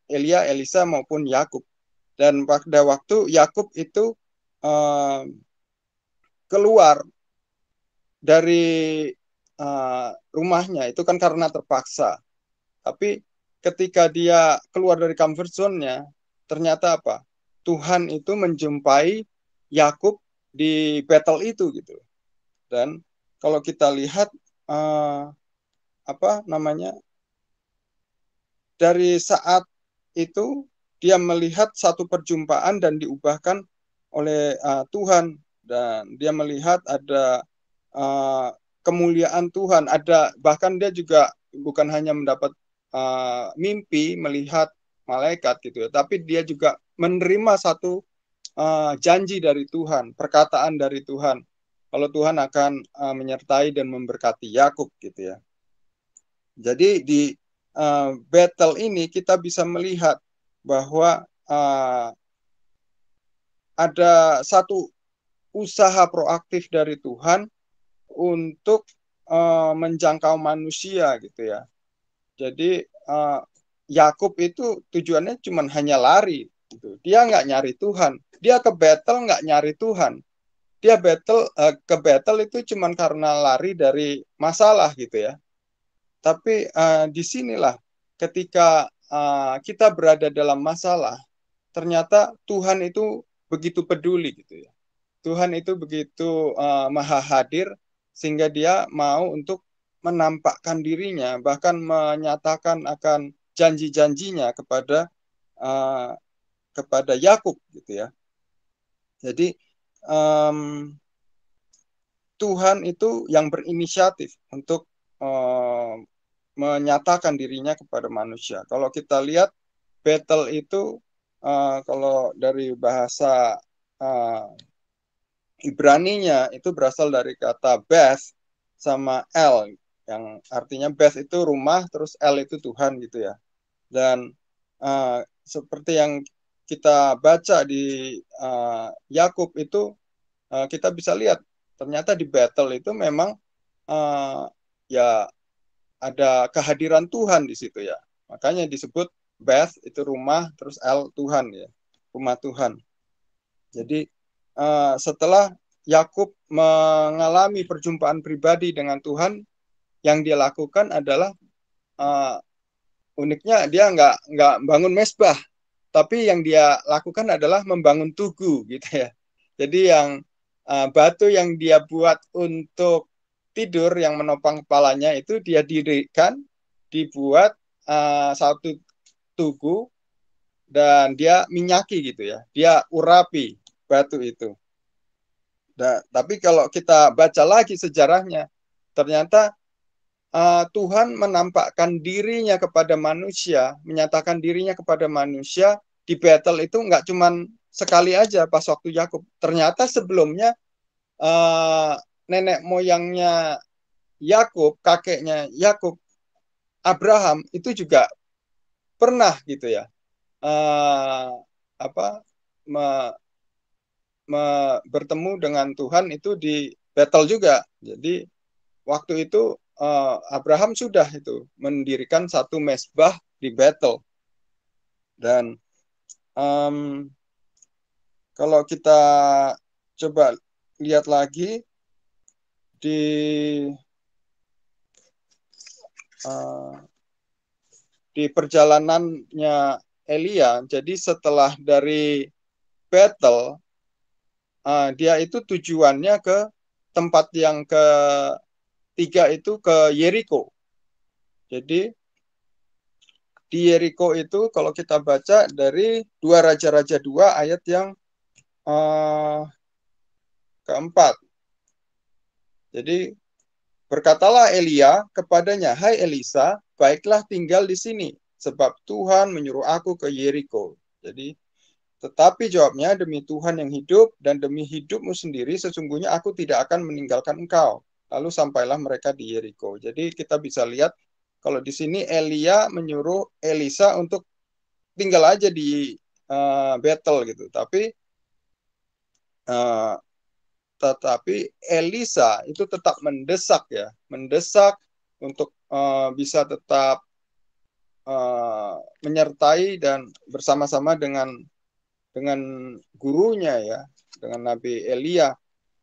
Elia, Elisa maupun Yakub. Dan pada waktu Yakub itu keluar dari rumahnya itu kan karena terpaksa. Tapi ketika dia keluar dari comfort zone-nya, ternyata apa? Tuhan itu menjumpai Yakub di Betel itu gitu. Dan kalau kita lihat dari saat itu dia melihat satu perjumpaan dan diubahkan oleh Tuhan, dan dia melihat ada kemuliaan Tuhan, ada bahkan dia juga bukan hanya mendapat mimpi melihat malaikat gitu ya, tapi dia juga menerima satu janji dari Tuhan, perkataan dari Tuhan, kalau Tuhan akan menyertai dan memberkati Yakub gitu ya. Jadi di Betel ini kita bisa melihat bahwa ada satu usaha proaktif dari Tuhan untuk menjangkau manusia gitu ya. Jadi Yakub itu tujuannya cuma hanya lari gitu. Dia nggak nyari Tuhan. Dia ke Betel nggak nyari Tuhan. Dia ke Betel itu cuma karena lari dari masalah gitu ya. Tapi disinilah ketika kita berada dalam masalah, ternyata Tuhan itu begitu peduli gitu ya. Tuhan itu begitu maha hadir sehingga dia mau untuk menampakkan dirinya, bahkan menyatakan akan janji-janjinya kepada Yakub gitu ya. Jadi Tuhan itu yang berinisiatif untuk menyatakan dirinya kepada manusia. Kalau kita lihat Betel itu kalau dari bahasa Ibraninya itu berasal dari kata Beth sama El, yang artinya Beth itu rumah, terus El itu Tuhan gitu ya. Dan seperti yang kita baca di Yakub itu kita bisa lihat ternyata di Betel itu memang ya ada kehadiran Tuhan di situ ya. Makanya disebut Beth itu rumah, terus El Tuhan ya, rumah Tuhan. Jadi setelah Yakub mengalami perjumpaan pribadi dengan Tuhan, yang dia lakukan adalah uniknya dia nggak bangun mesbah, tapi yang dia lakukan adalah membangun tugu gitu ya. Jadi yang batu yang dia buat untuk tidur yang menopang kepalanya itu dia dirikan, dibuat satu tugu, dan dia minyaki gitu ya. Dia urapi batu itu. Nah, tapi kalau kita baca lagi sejarahnya, ternyata Tuhan menampakkan dirinya kepada manusia, menyatakan dirinya kepada manusia di battle itu nggak cuman sekali aja pas waktu Yakub. Ternyata sebelumnya nenek moyangnya Yakub, kakeknya Yakub, Abraham itu juga pernah gitu ya, apa bertemu dengan Tuhan itu di battle juga. Jadi waktu itu Abraham sudah itu mendirikan satu mesbah di Bethel. Dan kalau kita coba lihat lagi di perjalanannya Elia, jadi setelah dari Bethel, dia itu tujuannya ke tempat yang ketiga itu ke Yeriko. Jadi di Yeriko itu kalau kita baca dari 2 Raja-Raja 2 ayat yang keempat. Jadi berkatalah Elia kepadanya, "Hai Elisa, baiklah tinggal di sini, sebab Tuhan menyuruh aku ke Yeriko." Jadi tetapi jawabnya, "Demi Tuhan yang hidup dan demi hidupmu sendiri, sesungguhnya aku tidak akan meninggalkan engkau." Lalu sampailah mereka di Yeriko. Jadi kita bisa lihat kalau di sini Elia menyuruh Elisa untuk tinggal aja di Bethel gitu. Tetapi Elisa itu tetap mendesak ya, mendesak untuk bisa tetap menyertai dan bersama-sama dengan gurunya ya, dengan Nabi Elia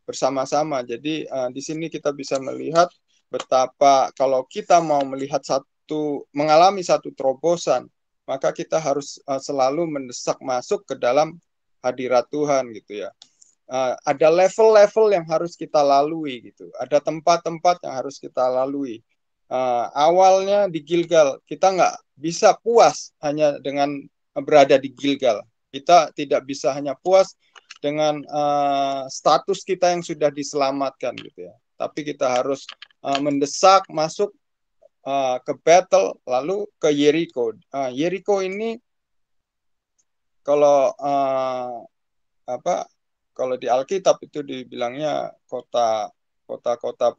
bersama-sama. Jadi di sini kita bisa melihat betapa kalau kita mau melihat mengalami satu terobosan, maka kita harus selalu mendesak masuk ke dalam hadirat Tuhan gitu ya. Ada level-level yang harus kita lalui gitu. Ada tempat-tempat yang harus kita lalui. Awalnya di Gilgal, kita nggak bisa puas hanya dengan berada di Gilgal. Kita tidak bisa hanya puas dengan status kita yang sudah diselamatkan gitu ya. Tapi kita harus mendesak masuk ke Bethel, lalu ke Yeriko. Yeriko ini kalau kalau di Alkitab itu dibilangnya kota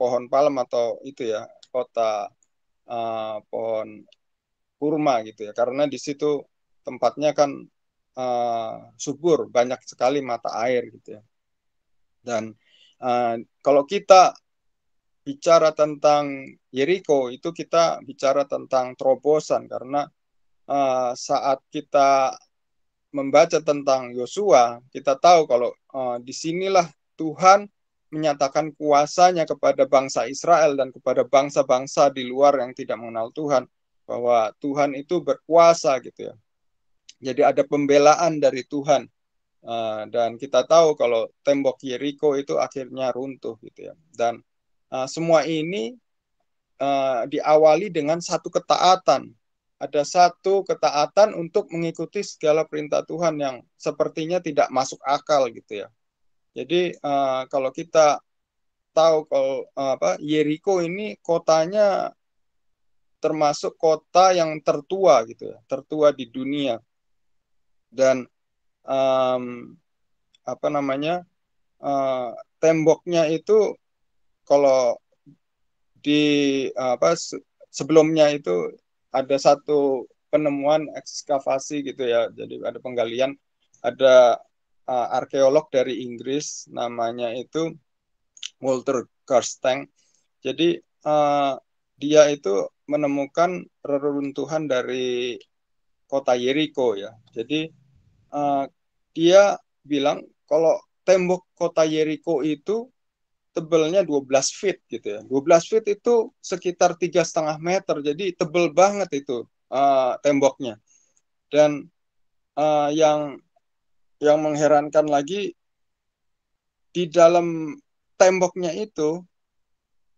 pohon palem atau itu ya, kota pohon kurma gitu ya, karena di situ tempatnya kan subur, banyak sekali mata air gitu ya. Dan kalau kita bicara tentang Yeriko, itu kita bicara tentang terobosan, karena saat kita membaca tentang Yosua, kita tahu kalau disinilah Tuhan menyatakan kuasanya kepada bangsa Israel dan kepada bangsa-bangsa di luar yang tidak mengenal Tuhan, bahwa Tuhan itu berkuasa gitu ya. Jadi ada pembelaan dari Tuhan, dan kita tahu kalau tembok Yeriko itu akhirnya runtuh gitu ya. Dan semua ini diawali dengan satu ketaatan. Ada satu ketaatan untuk mengikuti segala perintah Tuhan yang sepertinya tidak masuk akal gitu ya. Jadi kalau kita tahu kalau Yeriko ini kotanya termasuk kota yang tertua gitu ya, tertua di dunia. Dan temboknya itu kalau di sebelumnya itu ada satu penemuan ekskavasi gitu ya, jadi ada penggalian, ada arkeolog dari Inggris namanya itu Walter Garstang. Jadi dia itu menemukan reruntuhan dari kota Yeriko ya. Jadi dia bilang kalau tembok kota Yeriko itu tebelnya 12 feet gitu ya. 12 feet itu sekitar 3,5 meter. Jadi tebel banget itu temboknya. Dan yang mengherankan lagi, di dalam temboknya itu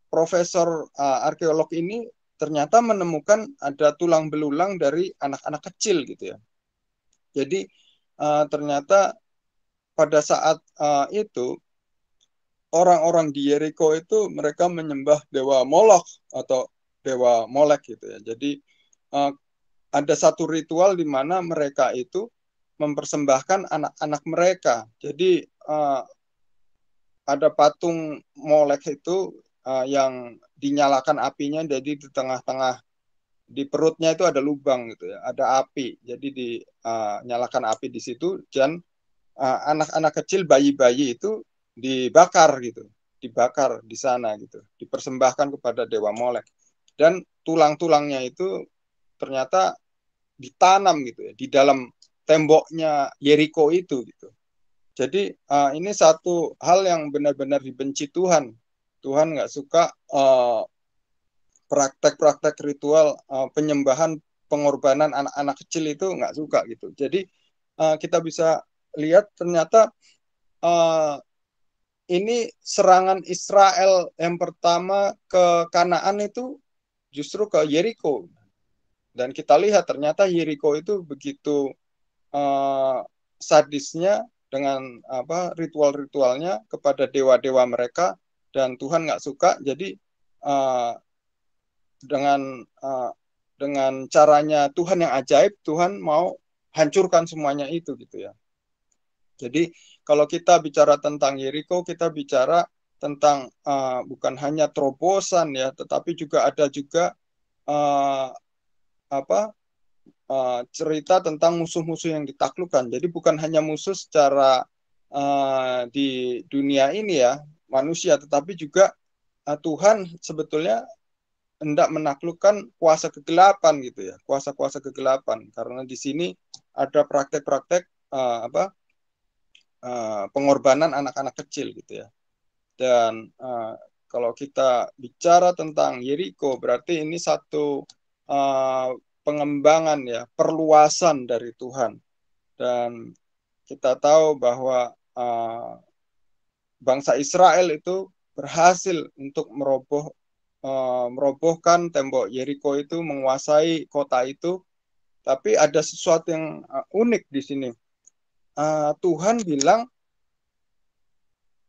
profesor arkeolog ini ternyata menemukan ada tulang belulang dari anak-anak kecil gitu ya. Jadi ternyata pada saat itu orang-orang di Yeriko itu mereka menyembah dewa Molok atau dewa Molek gitu ya. Jadi ada satu ritual di mana mereka itu mempersembahkan anak-anak mereka. Jadi ada patung Molek itu yang dinyalakan apinya, jadi di tengah-tengah di perutnya itu ada lubang gitu ya, ada api. Jadi dinyalakan api di situ, dan anak-anak kecil, bayi-bayi itu dibakar gitu, dibakar di sana gitu, dipersembahkan kepada dewa Molek. Dan tulang-tulangnya itu ternyata ditanam gitu ya di dalam temboknya Yeriko itu gitu. Jadi ini satu hal yang benar-benar dibenci Tuhan. Tuhan nggak suka praktek-praktek ritual penyembahan, pengorbanan anak-anak kecil itu nggak suka gitu. Jadi kita bisa lihat ternyata ini serangan Israel yang pertama ke Kanaan itu justru ke Yeriko. Dan kita lihat ternyata Yeriko itu begitu sadisnya dengan ritual-ritualnya kepada dewa-dewa mereka, dan Tuhan nggak suka. Jadi dengan caranya Tuhan yang ajaib, Tuhan mau hancurkan semuanya itu gitu ya. Jadi kalau kita bicara tentang Yeriko, kita bicara tentang bukan hanya terobosan ya, tetapi juga ada juga cerita tentang musuh-musuh yang ditaklukkan. Jadi bukan hanya musuh secara di dunia ini ya, manusia, tetapi juga Tuhan sebetulnya hendak menaklukkan kuasa kegelapan gitu ya, kuasa-kuasa kegelapan. Karena di sini ada praktek-praktek pengorbanan anak-anak kecil gitu ya. Dan kalau kita bicara tentang Yeriko, berarti ini satu pengembangan ya, perluasan dari Tuhan. Dan kita tahu bahwa bangsa Israel itu berhasil untuk merobohkan tembok Yeriko itu, menguasai kota itu. Tapi ada sesuatu yang unik di sini. Tuhan bilang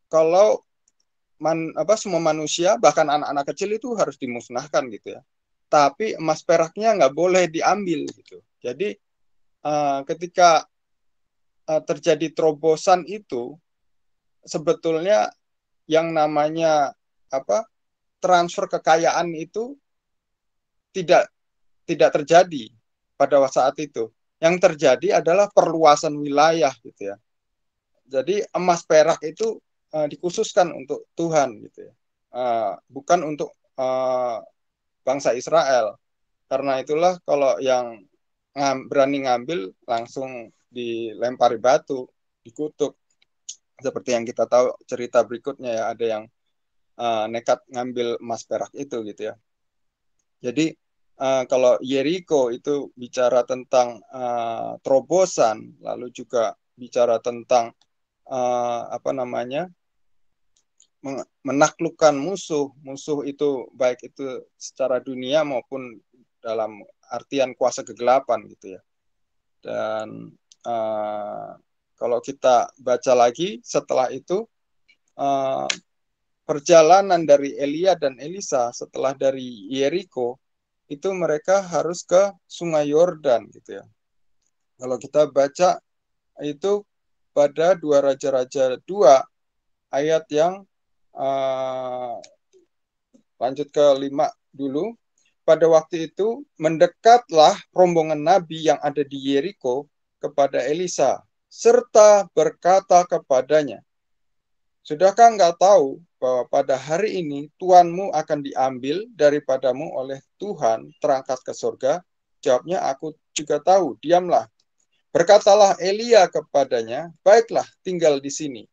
kalau semua manusia, bahkan anak-anak kecil itu harus dimusnahkan gitu ya. Tapi emas peraknya nggak boleh diambil gitu. Jadi ketika terjadi terobosan itu, sebetulnya yang namanya transfer kekayaan itu tidak terjadi pada saat itu. Yang terjadi adalah perluasan wilayah gitu ya. Jadi emas perak itu dikhususkan untuk Tuhan gitu ya, bukan untuk bangsa Israel. Karena itulah kalau yang berani ngambil langsung dilempari batu, dikutuk. Seperti yang kita tahu cerita berikutnya ya, ada yang nekat ngambil emas perak itu gitu ya. Jadi kalau Yeriko itu bicara tentang terobosan, lalu juga bicara tentang menaklukkan musuh itu, baik itu secara dunia maupun dalam artian kuasa kegelapan gitu ya. Dan kalau kita baca lagi setelah itu, perjalanan dari Elia dan Elisa setelah dari Yeriko itu mereka harus ke Sungai Yordan gitu ya. Kalau kita baca itu pada 2 Raja-Raja 2 ayat yang lanjut ke 5 dulu. Pada waktu itu mendekatlah rombongan nabi yang ada di Yeriko kepada Elisa serta berkata kepadanya, "Sudahkah engkau tahu bahwa pada hari ini tuanmu akan diambil daripadamu oleh Tuhan terangkat ke surga?" Jawabnya, "Aku juga tahu, diamlah." Berkatalah Elia kepadanya, "Baiklah, tinggal di sini."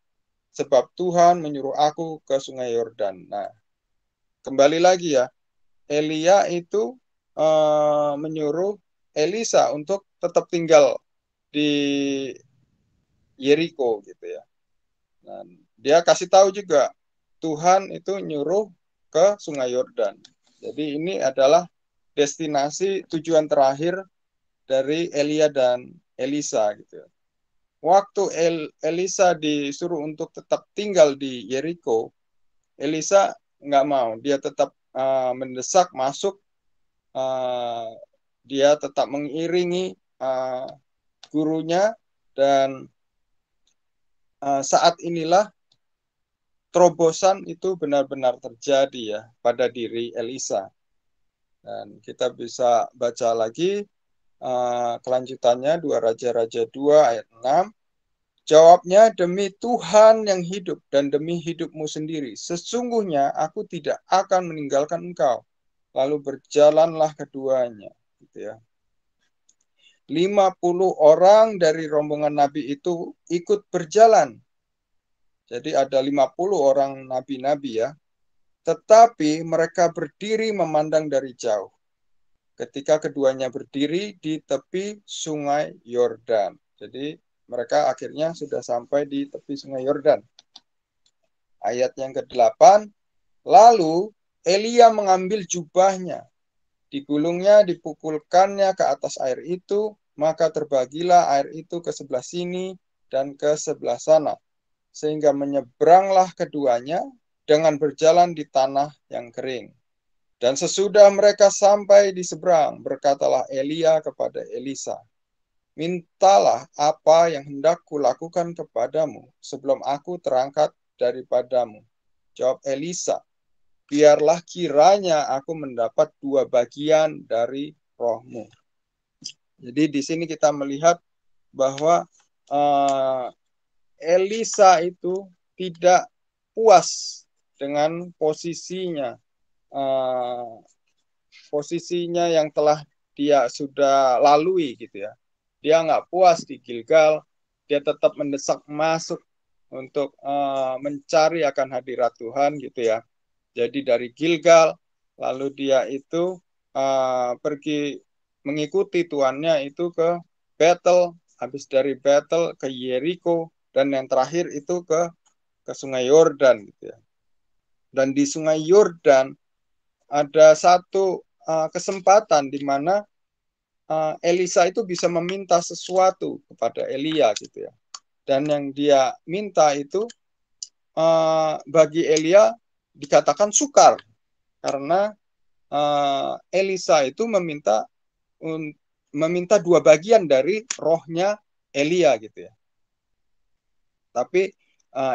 sebab Tuhan menyuruh aku ke sungai Yordan. Nah, kembali lagi ya, Elia itu menyuruh Elisa untuk tetap tinggal di Yeriko gitu ya. Dan dia kasih tahu juga Tuhan itu nyuruh ke sungai Yordan. Jadi ini adalah destinasi tujuan terakhir dari Elia dan Elisa gitu. Waktu Elisa disuruh untuk tetap tinggal di Yeriko, Elisa nggak mau. Dia tetap mendesak masuk. Dia tetap mengiringi gurunya dan saat inilah terobosan itu benar-benar terjadi ya pada diri Elisa. Dan kita bisa baca lagi kelanjutannya 2 Raja-Raja 2 ayat 6. Jawabnya, demi Tuhan yang hidup dan demi hidupmu sendiri, sesungguhnya aku tidak akan meninggalkan engkau. Lalu berjalanlah keduanya. Gitu ya. 50 orang dari rombongan Nabi itu ikut berjalan. Jadi ada 50 orang nabi-nabi ya. Tetapi mereka berdiri memandang dari jauh. Ketika keduanya berdiri di tepi sungai Yordan. Jadi mereka akhirnya sudah sampai di tepi sungai Yordan. Ayat yang ke-8, lalu Elia mengambil jubahnya, digulungnya, dipukulkannya ke atas air itu, maka terbagilah air itu ke sebelah sini dan ke sebelah sana, sehingga menyeberanglah keduanya dengan berjalan di tanah yang kering. Dan sesudah mereka sampai di seberang, berkatalah Elia kepada Elisa, mintalah apa yang hendak kulakukan kepadamu sebelum aku terangkat daripadamu. Jawab Elisa, biarlah kiranya aku mendapat 2 bagian dari rohmu. Jadi di sini kita melihat bahwa Elisa itu tidak puas dengan posisinya yang telah dia sudah lalui gitu ya. Dia nggak puas di Gilgal, dia tetap mendesak masuk untuk mencari akan hadirat Tuhan gitu ya. Jadi dari Gilgal, lalu dia itu pergi mengikuti tuannya itu ke Betel, habis dari Betel ke Yeriko, dan yang terakhir itu ke Sungai Yordan gitu ya. Dan di Sungai Yordan ada satu kesempatan di mana Elisa itu bisa meminta sesuatu kepada Elia gitu ya. Dan yang dia minta itu bagi Elia dikatakan sukar karena Elisa itu meminta 2 bagian dari rohnya Elia gitu ya. Tapi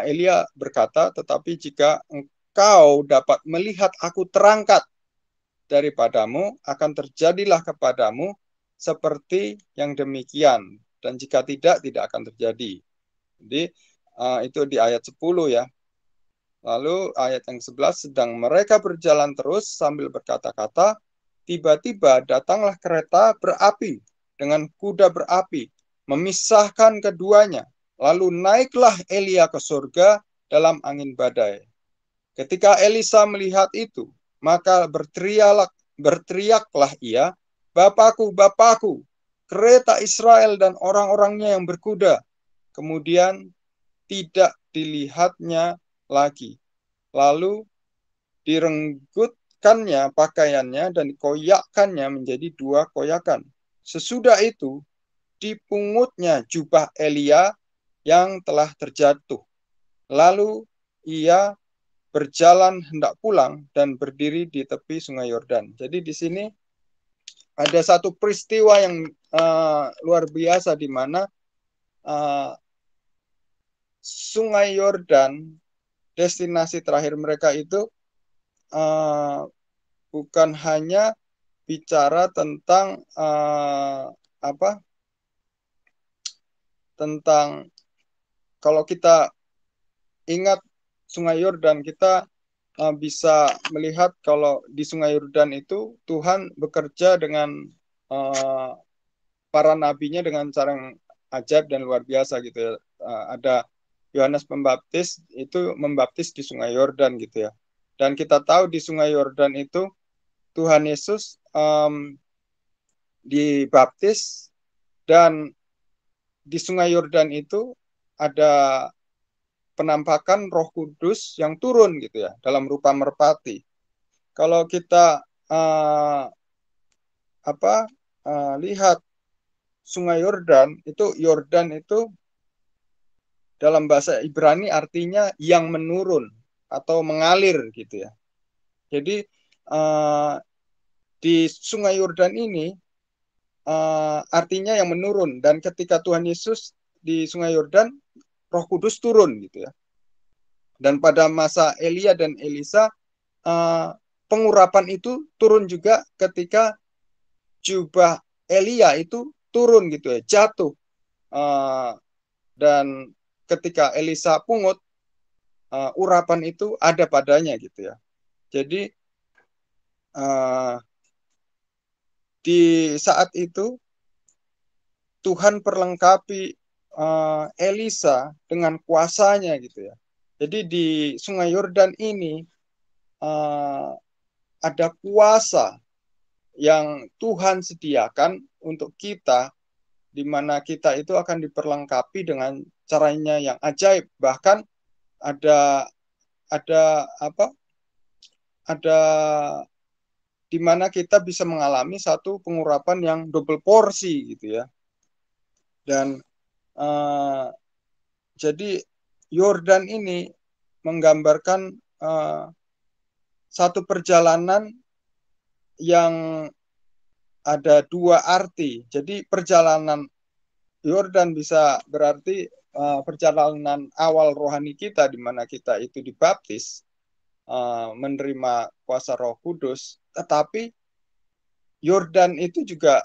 Elia berkata, tetapi jika engkau dapat melihat aku terangkat daripadamu, akan terjadilah kepadamu seperti yang demikian. Dan jika tidak, tidak akan terjadi. Jadi itu di ayat 10 ya. Lalu ayat yang 11, sedang mereka berjalan terus sambil berkata-kata, tiba-tiba datanglah kereta berapi dengan kuda berapi, memisahkan keduanya. Lalu naiklah Elia ke surga dalam angin badai. Ketika Elisa melihat itu, maka berteriaklah ia, Bapakku, Bapakku, kereta Israel dan orang-orangnya yang berkuda. Kemudian tidak dilihatnya lagi. Lalu direnggutkannya pakaiannya dan dikoyakkannya menjadi 2 koyakan. Sesudah itu dipungutnya jubah Elia yang telah terjatuh. Lalu ia berjalan hendak pulang dan berdiri di tepi sungai Yordan. Jadi di sini ada satu peristiwa yang luar biasa di mana sungai Yordan, destinasi terakhir mereka itu bukan hanya bicara tentang tentang kalau kita ingat sungai Yordan, kita bisa melihat kalau di sungai Yordan itu Tuhan bekerja dengan para nabinya dengan cara yang ajaib dan luar biasa gitu ya. Ada Yohanes Pembaptis itu membaptis di Sungai Yordan gitu ya. Dan kita tahu di Sungai Yordan itu Tuhan Yesus dibaptis, dan di Sungai Yordan itu ada penampakan Roh Kudus yang turun gitu ya dalam rupa merpati. Kalau kita lihat Sungai Yordan itu dalam bahasa Ibrani artinya yang menurun atau mengalir gitu ya. Jadi di Sungai Yordan ini artinya yang menurun, dan ketika Tuhan Yesus di Sungai Yordan, Roh Kudus turun gitu ya. Dan pada masa Elia dan Elisa, pengurapan itu turun juga ketika jubah Elia itu turun gitu ya, jatuh. Dan ketika Elisa pungut, urapan itu ada padanya gitu ya. Jadi di saat itu Tuhan perlengkapi Elisa dengan kuasanya gitu ya. Jadi di Sungai Yordan ini ada kuasa yang Tuhan sediakan untuk kita, di mana kita itu akan diperlengkapi dengan caranya yang ajaib. Bahkan ada di mana kita bisa mengalami satu pengurapan yang double porsi gitu ya. Dan jadi Yordan ini menggambarkan satu perjalanan yang ada dua arti. Jadi perjalanan Yordan bisa berarti perjalanan awal rohani kita, di mana kita itu dibaptis, menerima kuasa Roh Kudus. Tetapi Yordan itu juga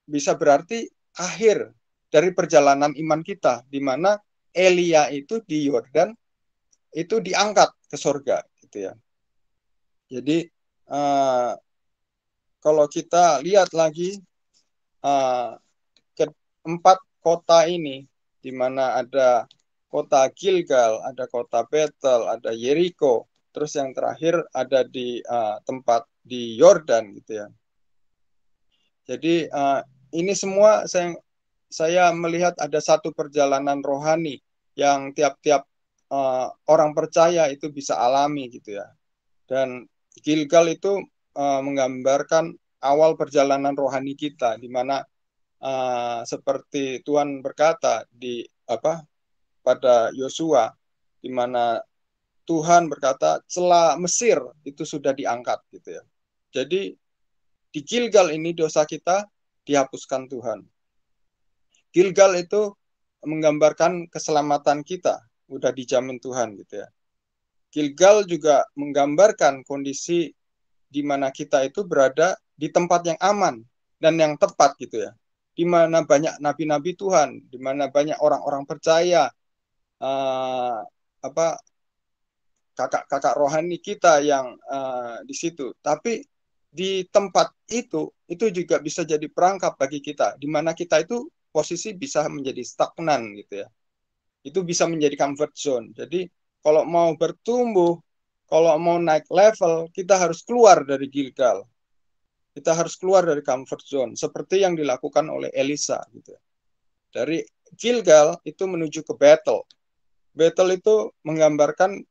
bisa berarti akhir dari perjalanan iman kita, di mana Elia itu di Yordan itu diangkat ke surga gitu ya. Jadi kalau kita lihat lagi keempat kota ini, di mana ada kota Gilgal, ada kota Betel, ada Yeriko, terus yang terakhir ada di tempat di Yordan gitu ya. Jadi ini semua saya melihat ada satu perjalanan rohani yang tiap-tiap orang percaya itu bisa alami gitu ya. Dan Gilgal itu menggambarkan awal perjalanan rohani kita, di mana seperti Tuhan berkata pada Yosua, di mana Tuhan berkata celah Mesir itu sudah diangkat gitu ya. Jadi di Gilgal ini dosa kita dihapuskan Tuhan. Gilgal itu menggambarkan keselamatan kita, udah dijamin Tuhan gitu ya. Gilgal juga menggambarkan kondisi di mana kita itu berada di tempat yang aman dan yang tepat gitu ya. Di mana banyak nabi-nabi Tuhan, di mana banyak orang-orang percaya, kakak-kakak rohani kita yang di situ. Tapi di tempat itu juga bisa jadi perangkap bagi kita, di mana kita itu posisi bisa menjadi stagnan gitu ya. Itu bisa menjadi comfort zone. Jadi kalau mau bertumbuh, kalau mau naik level, kita harus keluar dari Gilgal. Kita harus keluar dari comfort zone, seperti yang dilakukan oleh Elisa gitu. Dari Gilgal itu menuju ke Betel. Betel itu menggambarkan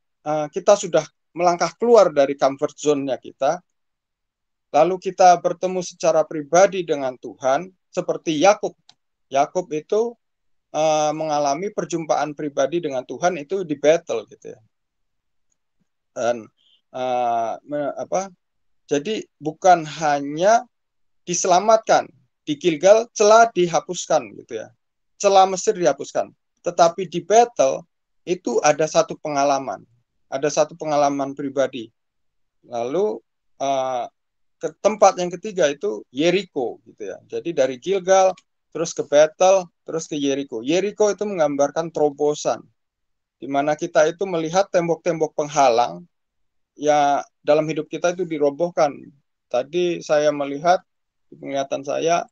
kita sudah melangkah keluar dari comfort zone-nya kita, lalu kita bertemu secara pribadi dengan Tuhan, seperti Yakub. Yakub itu mengalami perjumpaan pribadi dengan Tuhan itu di Betel gitu ya. Dan jadi bukan hanya diselamatkan di Gilgal, celah dihapuskan gitu ya, celah Mesir dihapuskan, tetapi di Betel itu ada satu pengalaman pribadi. Lalu ke tempat yang ketiga itu Yeriko gitu ya. Jadi dari Gilgal terus ke Betel terus ke Yeriko. Yeriko itu menggambarkan terobosan, di mana kita itu melihat tembok-tembok penghalang ya dalam hidup kita itu dirobohkan. Tadi saya melihat di penglihatan saya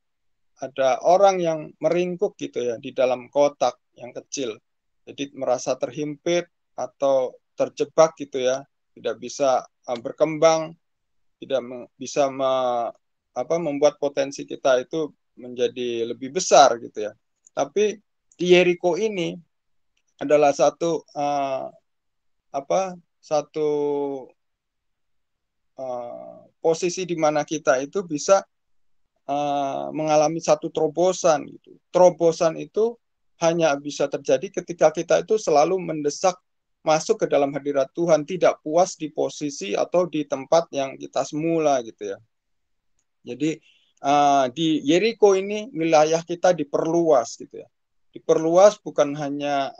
ada orang yang meringkuk gitu ya di dalam kotak yang kecil. Jadi merasa terhimpit atau terjebak gitu ya, tidak bisa berkembang, tidak bisa membuat potensi kita itu menjadi lebih besar gitu ya. Tapi di Yeriko ini adalah satu posisi di mana kita itu bisa mengalami satu terobosan gitu. Terobosan itu hanya bisa terjadi ketika kita itu selalu mendesak masuk ke dalam hadirat Tuhan, tidak puas di posisi atau di tempat yang kita semula gitu ya. Jadi di Yeriko ini wilayah kita diperluas gitu ya. Diperluas bukan hanya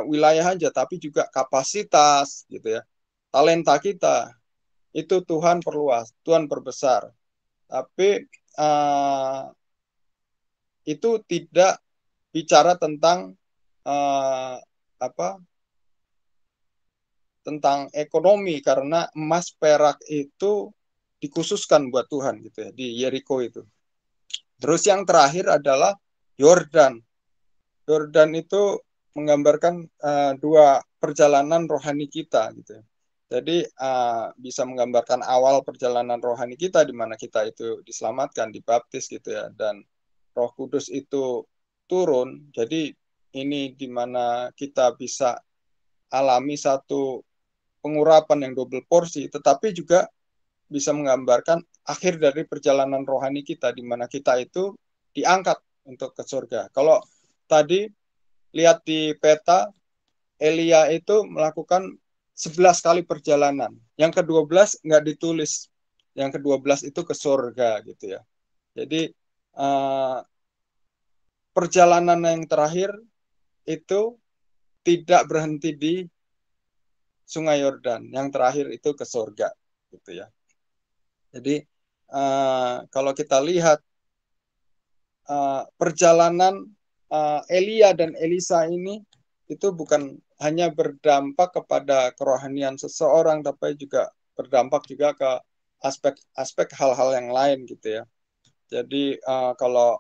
wilayah aja, tapi juga kapasitas gitu ya. Talenta kita itu Tuhan perluas, Tuhan perbesar. Tapi itu tidak bicara tentang tentang ekonomi, karena emas perak itu dikhususkan buat Tuhan gitu ya di Yeriko itu. Terus yang terakhir adalah Yordan. Yordan itu menggambarkan dua perjalanan rohani kita gitu ya. Jadi bisa menggambarkan awal perjalanan rohani kita di mana kita itu diselamatkan, dibaptis gitu ya, dan Roh Kudus itu turun. Jadi ini di mana kita bisa alami satu pengurapan yang double porsi, tetapi juga bisa menggambarkan akhir dari perjalanan rohani kita di mana kita itu diangkat untuk ke surga. Kalau tadi lihat di peta, Elia itu melakukan 11 kali perjalanan. Yang ke-12 nggak ditulis. Yang ke-12 itu ke surga gitu ya. Jadi perjalanan yang terakhir itu tidak berhenti di Sungai Yordan. Yang terakhir itu ke surga gitu ya. Jadi kalau kita lihat perjalanan Elia dan Elisa ini itu bukan hanya berdampak kepada kerohanian seseorang, tapi juga berdampak juga ke aspek-aspek hal-hal yang lain gitu ya. Jadi kalau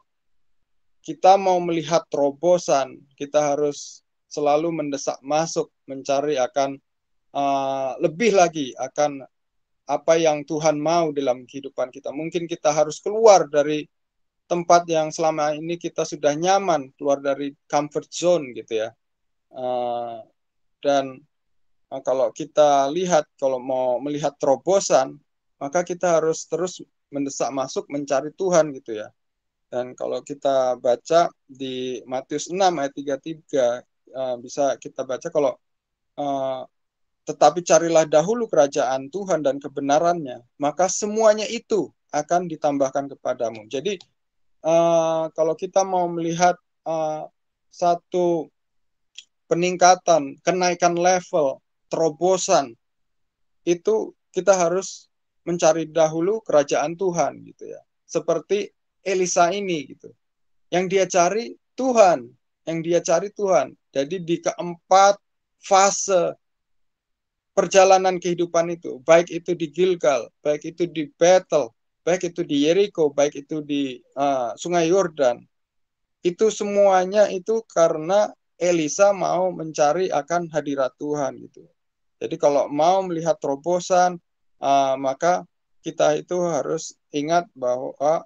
kita mau melihat terobosan, kita harus selalu mendesak masuk, mencari akan lebih lagi akan apa yang Tuhan mau dalam kehidupan kita. Mungkin kita harus keluar dari tempat yang selama ini kita sudah nyaman, keluar dari comfort zone gitu ya. Dan kalau kita lihat, kalau mau melihat terobosan, maka kita harus terus mendesak masuk, mencari Tuhan gitu ya. Dan kalau kita baca di Matius 6 ayat 33, bisa kita baca kalau tetapi carilah dahulu kerajaan Tuhan dan kebenarannya, maka semuanya itu akan ditambahkan kepadamu. Jadi kalau kita mau melihat satu peningkatan, kenaikan level, terobosan, itu kita harus mencari dahulu kerajaan Tuhan gitu ya. Seperti Elisa ini gitu. Yang dia cari Tuhan, yang dia cari Tuhan. Jadi di keempat fase perjalanan kehidupan itu, baik itu di Gilgal, baik itu di Bethel, baik itu di Yeriko, baik itu di Sungai Yordan, itu semuanya itu karena Elisa mau mencari akan hadirat Tuhan gitu. Jadi kalau mau melihat terobosan, maka kita itu harus ingat bahwa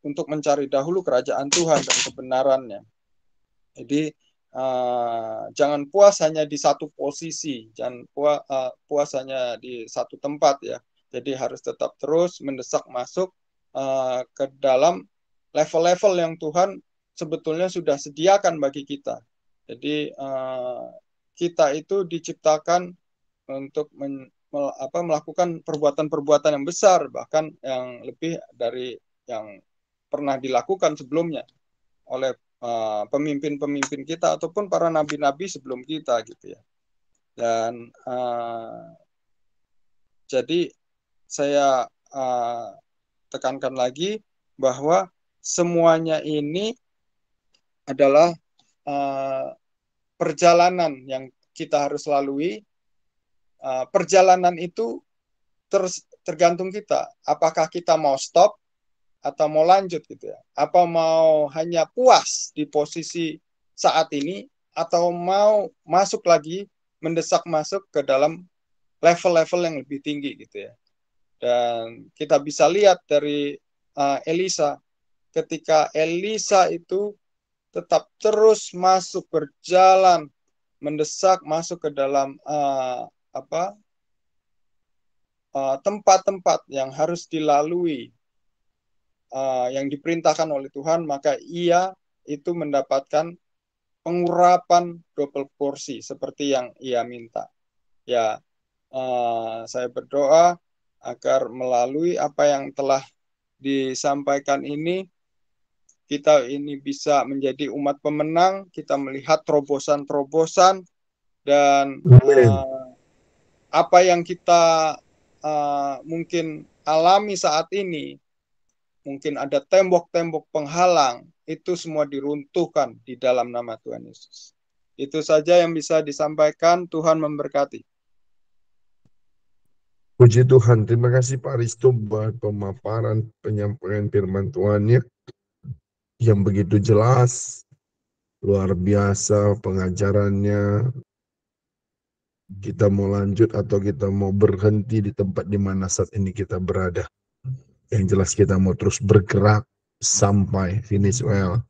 untuk mencari dahulu kerajaan Tuhan dan kebenarannya. Jadi jangan puas hanya di satu posisi, jangan puas hanya di satu tempat ya. Jadi harus tetap terus mendesak masuk ke dalam level-level yang Tuhan sebetulnya sudah sediakan bagi kita. Jadi kita itu diciptakan untuk melakukan perbuatan-perbuatan yang besar, bahkan yang lebih dari yang pernah dilakukan sebelumnya oleh pemimpin-pemimpin kita ataupun para nabi-nabi sebelum kita gitu ya. Dan jadi saya tekankan lagi bahwa semuanya ini adalah perjalanan yang kita harus lalui. Perjalanan itu tergantung kita. Apakah kita mau stop atau mau lanjut gitu ya. Apa mau hanya puas di posisi saat ini atau mau masuk lagi, mendesak masuk ke dalam level-level yang lebih tinggi gitu ya. Dan kita bisa lihat dari Elisa, ketika Elisa itu tetap terus masuk berjalan, mendesak masuk ke dalam tempat-tempat yang harus dilalui, yang diperintahkan oleh Tuhan, maka ia itu mendapatkan pengurapan double porsi seperti yang ia minta. Ya, saya berdoa agar melalui apa yang telah disampaikan ini, kita ini bisa menjadi umat pemenang, kita melihat terobosan-terobosan, dan apa yang kita mungkin alami saat ini, mungkin ada tembok-tembok penghalang, itu semua diruntuhkan di dalam nama Tuhan Yesus. Itu saja yang bisa disampaikan. Tuhan memberkati. Puji Tuhan, terima kasih Pak Risto buat pemaparan penyampaian firman Tuhan yang begitu jelas, luar biasa pengajarannya. Kita mau lanjut atau kita mau berhenti di tempat di mana saat ini kita berada. Yang jelas kita mau terus bergerak sampai finish well,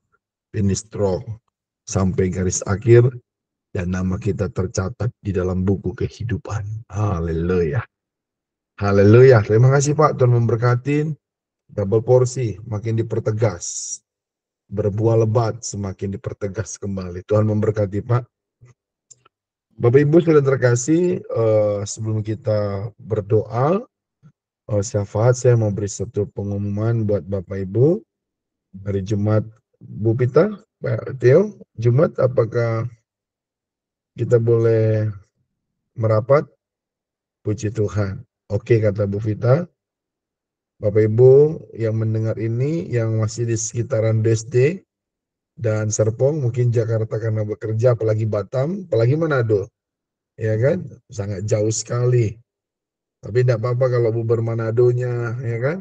finish strong, sampai garis akhir, dan nama kita tercatat di dalam buku kehidupan. Haleluya. Haleluya. Terima kasih Pak, Tuhan memberkati. Double porsi makin dipertegas. Berbuah lebat semakin dipertegas kembali. Tuhan memberkati Pak. Bapak Ibu sudah terkasih, sebelum kita berdoa, syafaat, saya mau beri satu pengumuman buat Bapak Ibu. Hari Jumat, Bu Pita, Pak Theo, Jumat apakah kita boleh merapat? Puji Tuhan. Oke, kata Bu Vita. Bapak Ibu yang mendengar ini, yang masih di sekitaran BSD dan Serpong, mungkin Jakarta karena bekerja, apalagi Batam, apalagi Manado, ya kan? Sangat jauh sekali. Tapi tidak apa-apa kalau Bu bermanadonya, ya kan?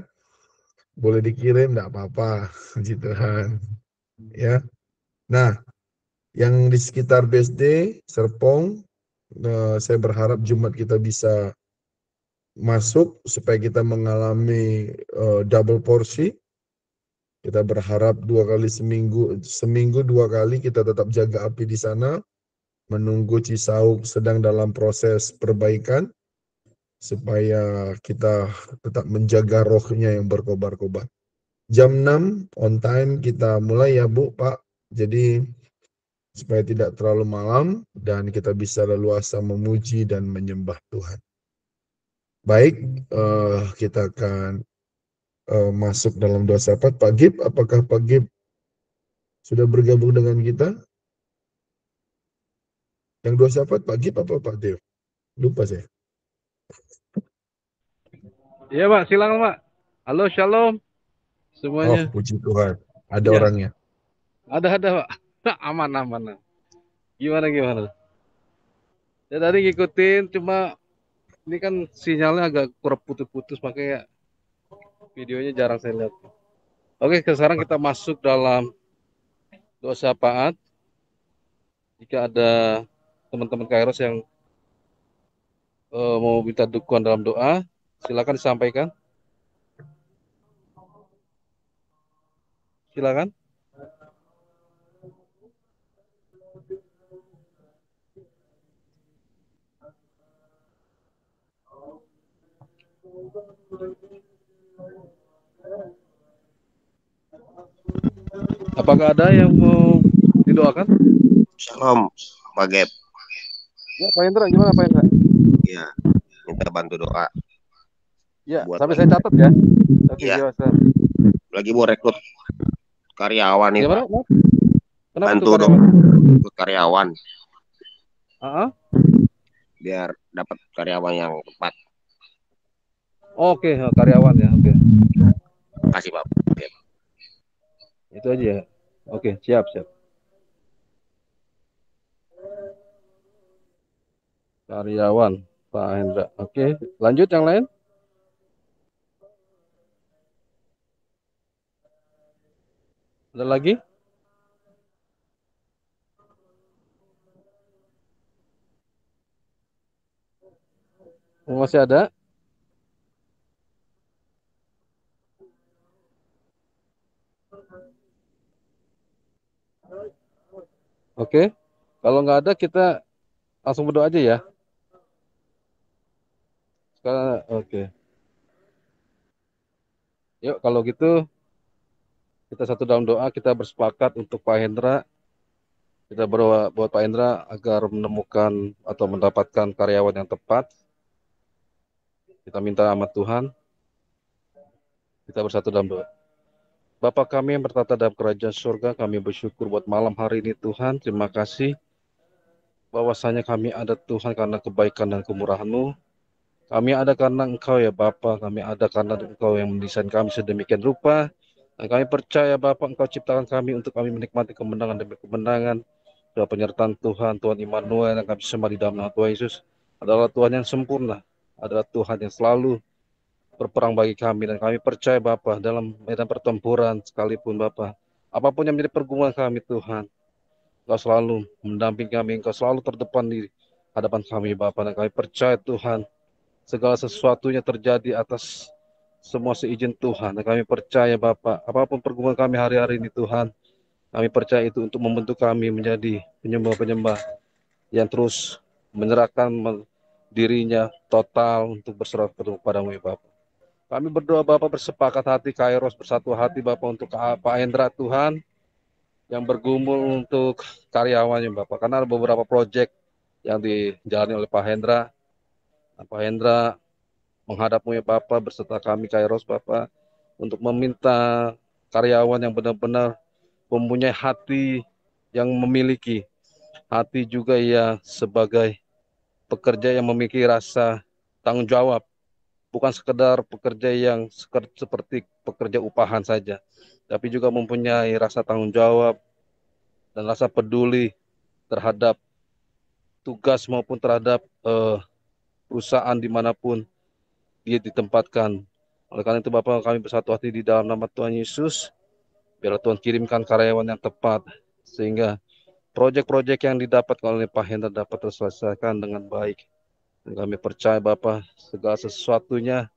Boleh dikirim, tidak apa-apa. Puji Tuhan. Ya. Nah, yang di sekitar BSD, Serpong, saya berharap Jumat kita bisa masuk supaya kita mengalami double porsi. Kita berharap 2 kali seminggu 2 kali kita tetap jaga api di sana, menunggu Cisauk sedang dalam proses perbaikan, supaya kita tetap menjaga rohnya yang berkobar-kobar. Jam 6 on time kita mulai ya Bu, Pak. Jadi supaya tidak terlalu malam dan kita bisa leluasa memuji dan menyembah Tuhan. Baik, kita akan masuk dalam doa syafaat. Pak Gib, apakah Pak Gib sudah bergabung dengan kita? Yang doa syafaat Pak Gib apa Pak Dev? Lupa saya. Iya Pak, silakan Pak. Halo, shalom Oh, semuanya. puji Tuhan. Ada Iya. orangnya. Ada Pak. Aman. Gimana? Ya tadi ngikutin, cuma ini kan sinyalnya agak kurang putus-putus, makanya videonya jarang saya lihat. Oke, sekarang kita masuk dalam doa syafaat. Jika ada teman-teman Kairos yang mau minta dukungan dalam doa, silakan disampaikan. Silakan. Apakah ada yang mau didoakan? Shalom, Pak Gep. Ya, Pak Hendra, gimana Pak Hendra? Ya, minta bantu doa. Ya, Buat sampai saya catat ya. Oke, ya. Silakan. Lagi mau rekrut karyawan nih, Gimana, Pak. Pak? Kenapa Bantu tuh dong, rekrut karyawan. Biar dapat karyawan yang tepat. Oke, karyawan ya. Oke. Kasih Pak Gep. Itu aja ya. Oke, siap. Karyawan Pak Hendra. Oke, lanjut yang lain. Ada lagi? masih ada? Oke, kalau nggak ada kita langsung berdoa aja ya. Sekarang, oke. Yuk kalau gitu kita satu dalam doa, kita bersepakat untuk Pak Hendra. Kita berdoa buat Pak Hendra agar menemukan atau mendapatkan karyawan yang tepat. Kita minta amat Tuhan. Kita bersatu dalam doa. Bapa kami yang bertata dalam kerajaan surga, kami bersyukur buat malam hari ini Tuhan. Terima kasih bahwasanya kami ada Tuhan karena kebaikan dan kemurahan-Mu. Kami ada karena Engkau ya Bapa, kami ada karena Engkau yang mendesain kami sedemikian rupa. Dan kami percaya Bapa, Engkau ciptakan kami untuk kami menikmati kemenangan demi kemenangan. Doa penyertaan Tuhan, Tuhan Immanuel yang kami sembah di dalam nama Tuhan Yesus adalah Tuhan yang sempurna, adalah Tuhan yang selalu berperang bagi kami. Dan kami percaya Bapa, dalam medan pertempuran sekalipun Bapa, apapun yang menjadi pergumulan kami Tuhan, Engkau selalu mendampingi kami, Engkau selalu terdepan di hadapan kami Bapa. Dan kami percaya Tuhan, segala sesuatunya terjadi atas semua seizin Tuhan. Dan kami percaya Bapak, apapun pergumulan kami hari-hari ini Tuhan, kami percaya itu untuk membentuk kami menjadi penyembah-penyembah yang terus menyerahkan dirinya total untuk berserah kepadamu ya Bapak. Kami berdoa Bapak, bersepakat hati Kairos, bersatu hati Bapak untuk Pak Hendra Tuhan, yang bergumul untuk karyawannya Bapak. Karena ada beberapa proyek yang dijalani oleh Pak Hendra. Pak Hendra menghadapmu ya Bapak, berserta kami Kairos Bapak, untuk meminta karyawan yang benar-benar mempunyai hati yang memiliki hati juga ya sebagai pekerja yang memiliki rasa tanggung jawab, bukan sekedar pekerja yang seperti pekerja upahan saja, tapi juga mempunyai rasa tanggung jawab dan rasa peduli terhadap tugas maupun terhadap perusahaan dimanapun dia ditempatkan. Oleh karena itu Bapak, kami bersatu hati di dalam nama Tuhan Yesus. Biarlah Tuhan kirimkan karyawan yang tepat, sehingga proyek-proyek yang didapat oleh Pak Hendra dapat terselesaikan dengan baik. Dan kami percaya Bapak, segala sesuatunya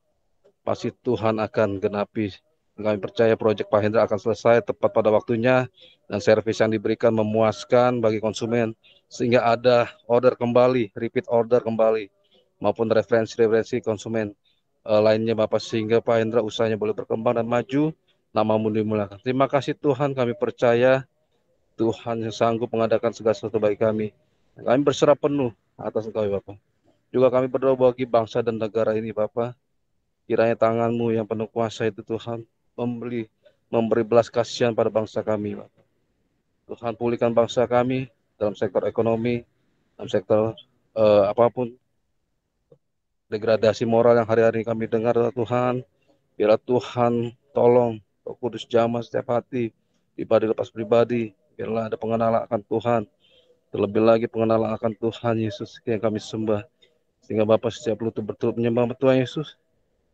pasti Tuhan akan genapi. Dan kami percaya proyek Pak Hendra akan selesai tepat pada waktunya, dan servis yang diberikan memuaskan bagi konsumen, sehingga ada order kembali, repeat order kembali, maupun referensi konsumen lainnya Bapak, sehingga Pak Hendra usahanya boleh berkembang dan maju, nama-Mu dimuliakan. Terima kasih Tuhan, kami percaya Tuhan yang sanggup mengadakan segala sesuatu bagi kami. Kami berserah penuh atas Engkau ya Bapak. Juga kami berdoa bagi bangsa dan negara ini Bapak, kiranya tangan-Mu yang penuh kuasa itu Tuhan memberi belas kasihan pada bangsa kami Bapak. Tuhan pulihkan bangsa kami dalam sektor ekonomi, dalam sektor apapun degradasi moral yang hari-hari kami dengar Tuhan. Biarlah Tuhan tolong Roh Kudus jamah setiap hati, pribadi lepas pribadi. Biarlah ada pengenalan akan Tuhan, terlebih lagi pengenalan akan Tuhan Yesus yang kami sembah. Sehingga Bapa, setiap lutut berturut menyembah Tuhan Yesus,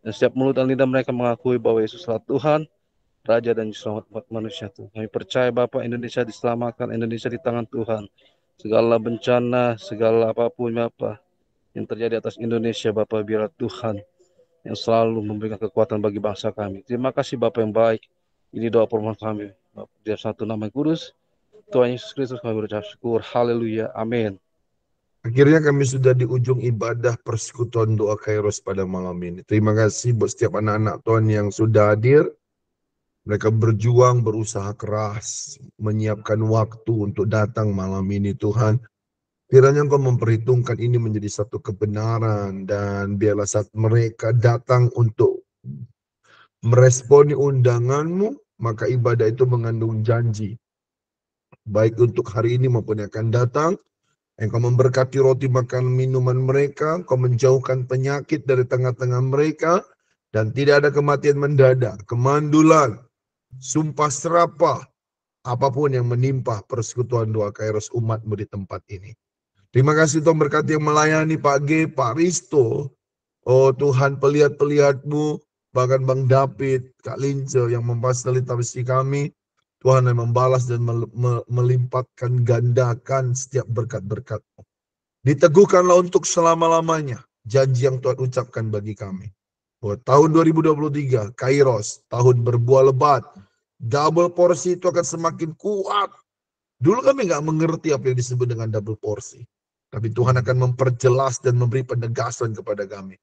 dan setiap mulut dan lidah mereka mengakui bahwa Yesuslah Tuhan, Raja dan Selamat buat manusia Tuhan. Kami percaya Bapa, Indonesia diselamatkan, Indonesia di tangan Tuhan. Segala bencana, segala apapun Bapa yang terjadi atas Indonesia Bapa, biarlah Tuhan yang selalu memberikan kekuatan bagi bangsa kami. Terima kasih Bapa yang baik. Ini doa permohonan kami. Di satu nama kudus Tuhan Yesus Kristus kami berucap syukur. Haleluya. Amin. Akhirnya kami sudah di ujung ibadah persekutuan doa Kairos pada malam ini. Terima kasih buat setiap anak-anak Tuhan yang sudah hadir. Mereka berjuang, berusaha keras, menyiapkan waktu untuk datang malam ini Tuhan. Kiranya Engkau memperhitungkan ini menjadi satu kebenaran, dan biarlah saat mereka datang untuk meresponi undangan-Mu, maka ibadah itu mengandung janji. Baik untuk hari ini maupun yang akan datang. Engkau memberkati roti makan minuman mereka, Engkau menjauhkan penyakit dari tengah-tengah mereka, dan tidak ada kematian mendadak, kemandulan, sumpah serapah, apapun yang menimpa persekutuan doa Kairos umat-Mu di tempat ini. Terima kasih Tuhan, berkati yang melayani Pak G, Pak Risto, oh Tuhan pelihat-pelihat-Mu, bahkan Bang David, Kak Lince yang memfasilitasi kami. Tuhan yang membalas dan melimpahkan gandakan setiap berkat-berkat-Mu. Diteguhkanlah untuk selama-lamanya. janji yang Tuhan ucapkan bagi kami. Bahwa tahun 2023, Kairos, tahun berbuah lebat, double porsi itu akan semakin kuat. Dulu kami nggak mengerti apa yang disebut dengan double porsi. Tapi Tuhan akan memperjelas dan memberi penegasan kepada kami.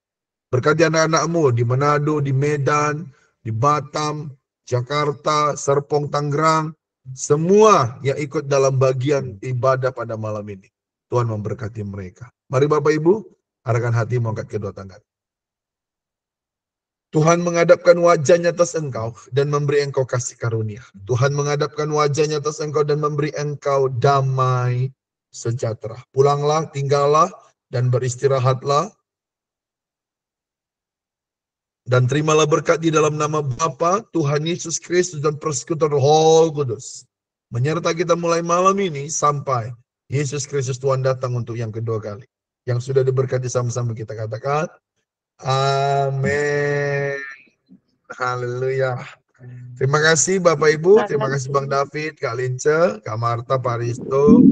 Berkati anak-anakmu di Manado, di Medan, di Batam, Jakarta, Serpong, Tangerang, semua yang ikut dalam bagian ibadah pada malam ini. Tuhan memberkati mereka. Mari Bapak Ibu, arahkan hati mengangkat kedua tangan. Tuhan menghadapkan wajahnya atas engkau dan memberi engkau kasih karunia. Tuhan menghadapkan wajahnya atas engkau dan memberi engkau damai sejahtera. Pulanglah, tinggallah, dan beristirahatlah. Dan terimalah berkat di dalam nama Bapa, Tuhan Yesus Kristus, dan persekutuan Roh Kudus. Menyertai kita mulai malam ini sampai Yesus Kristus Tuhan datang untuk yang kedua kali. Yang sudah diberkati sama-sama kita katakan, amin. Haleluya. Terima kasih Bapak Ibu, terima kasih Bang David, Kak Lince, Kak Marta, Pak Risto.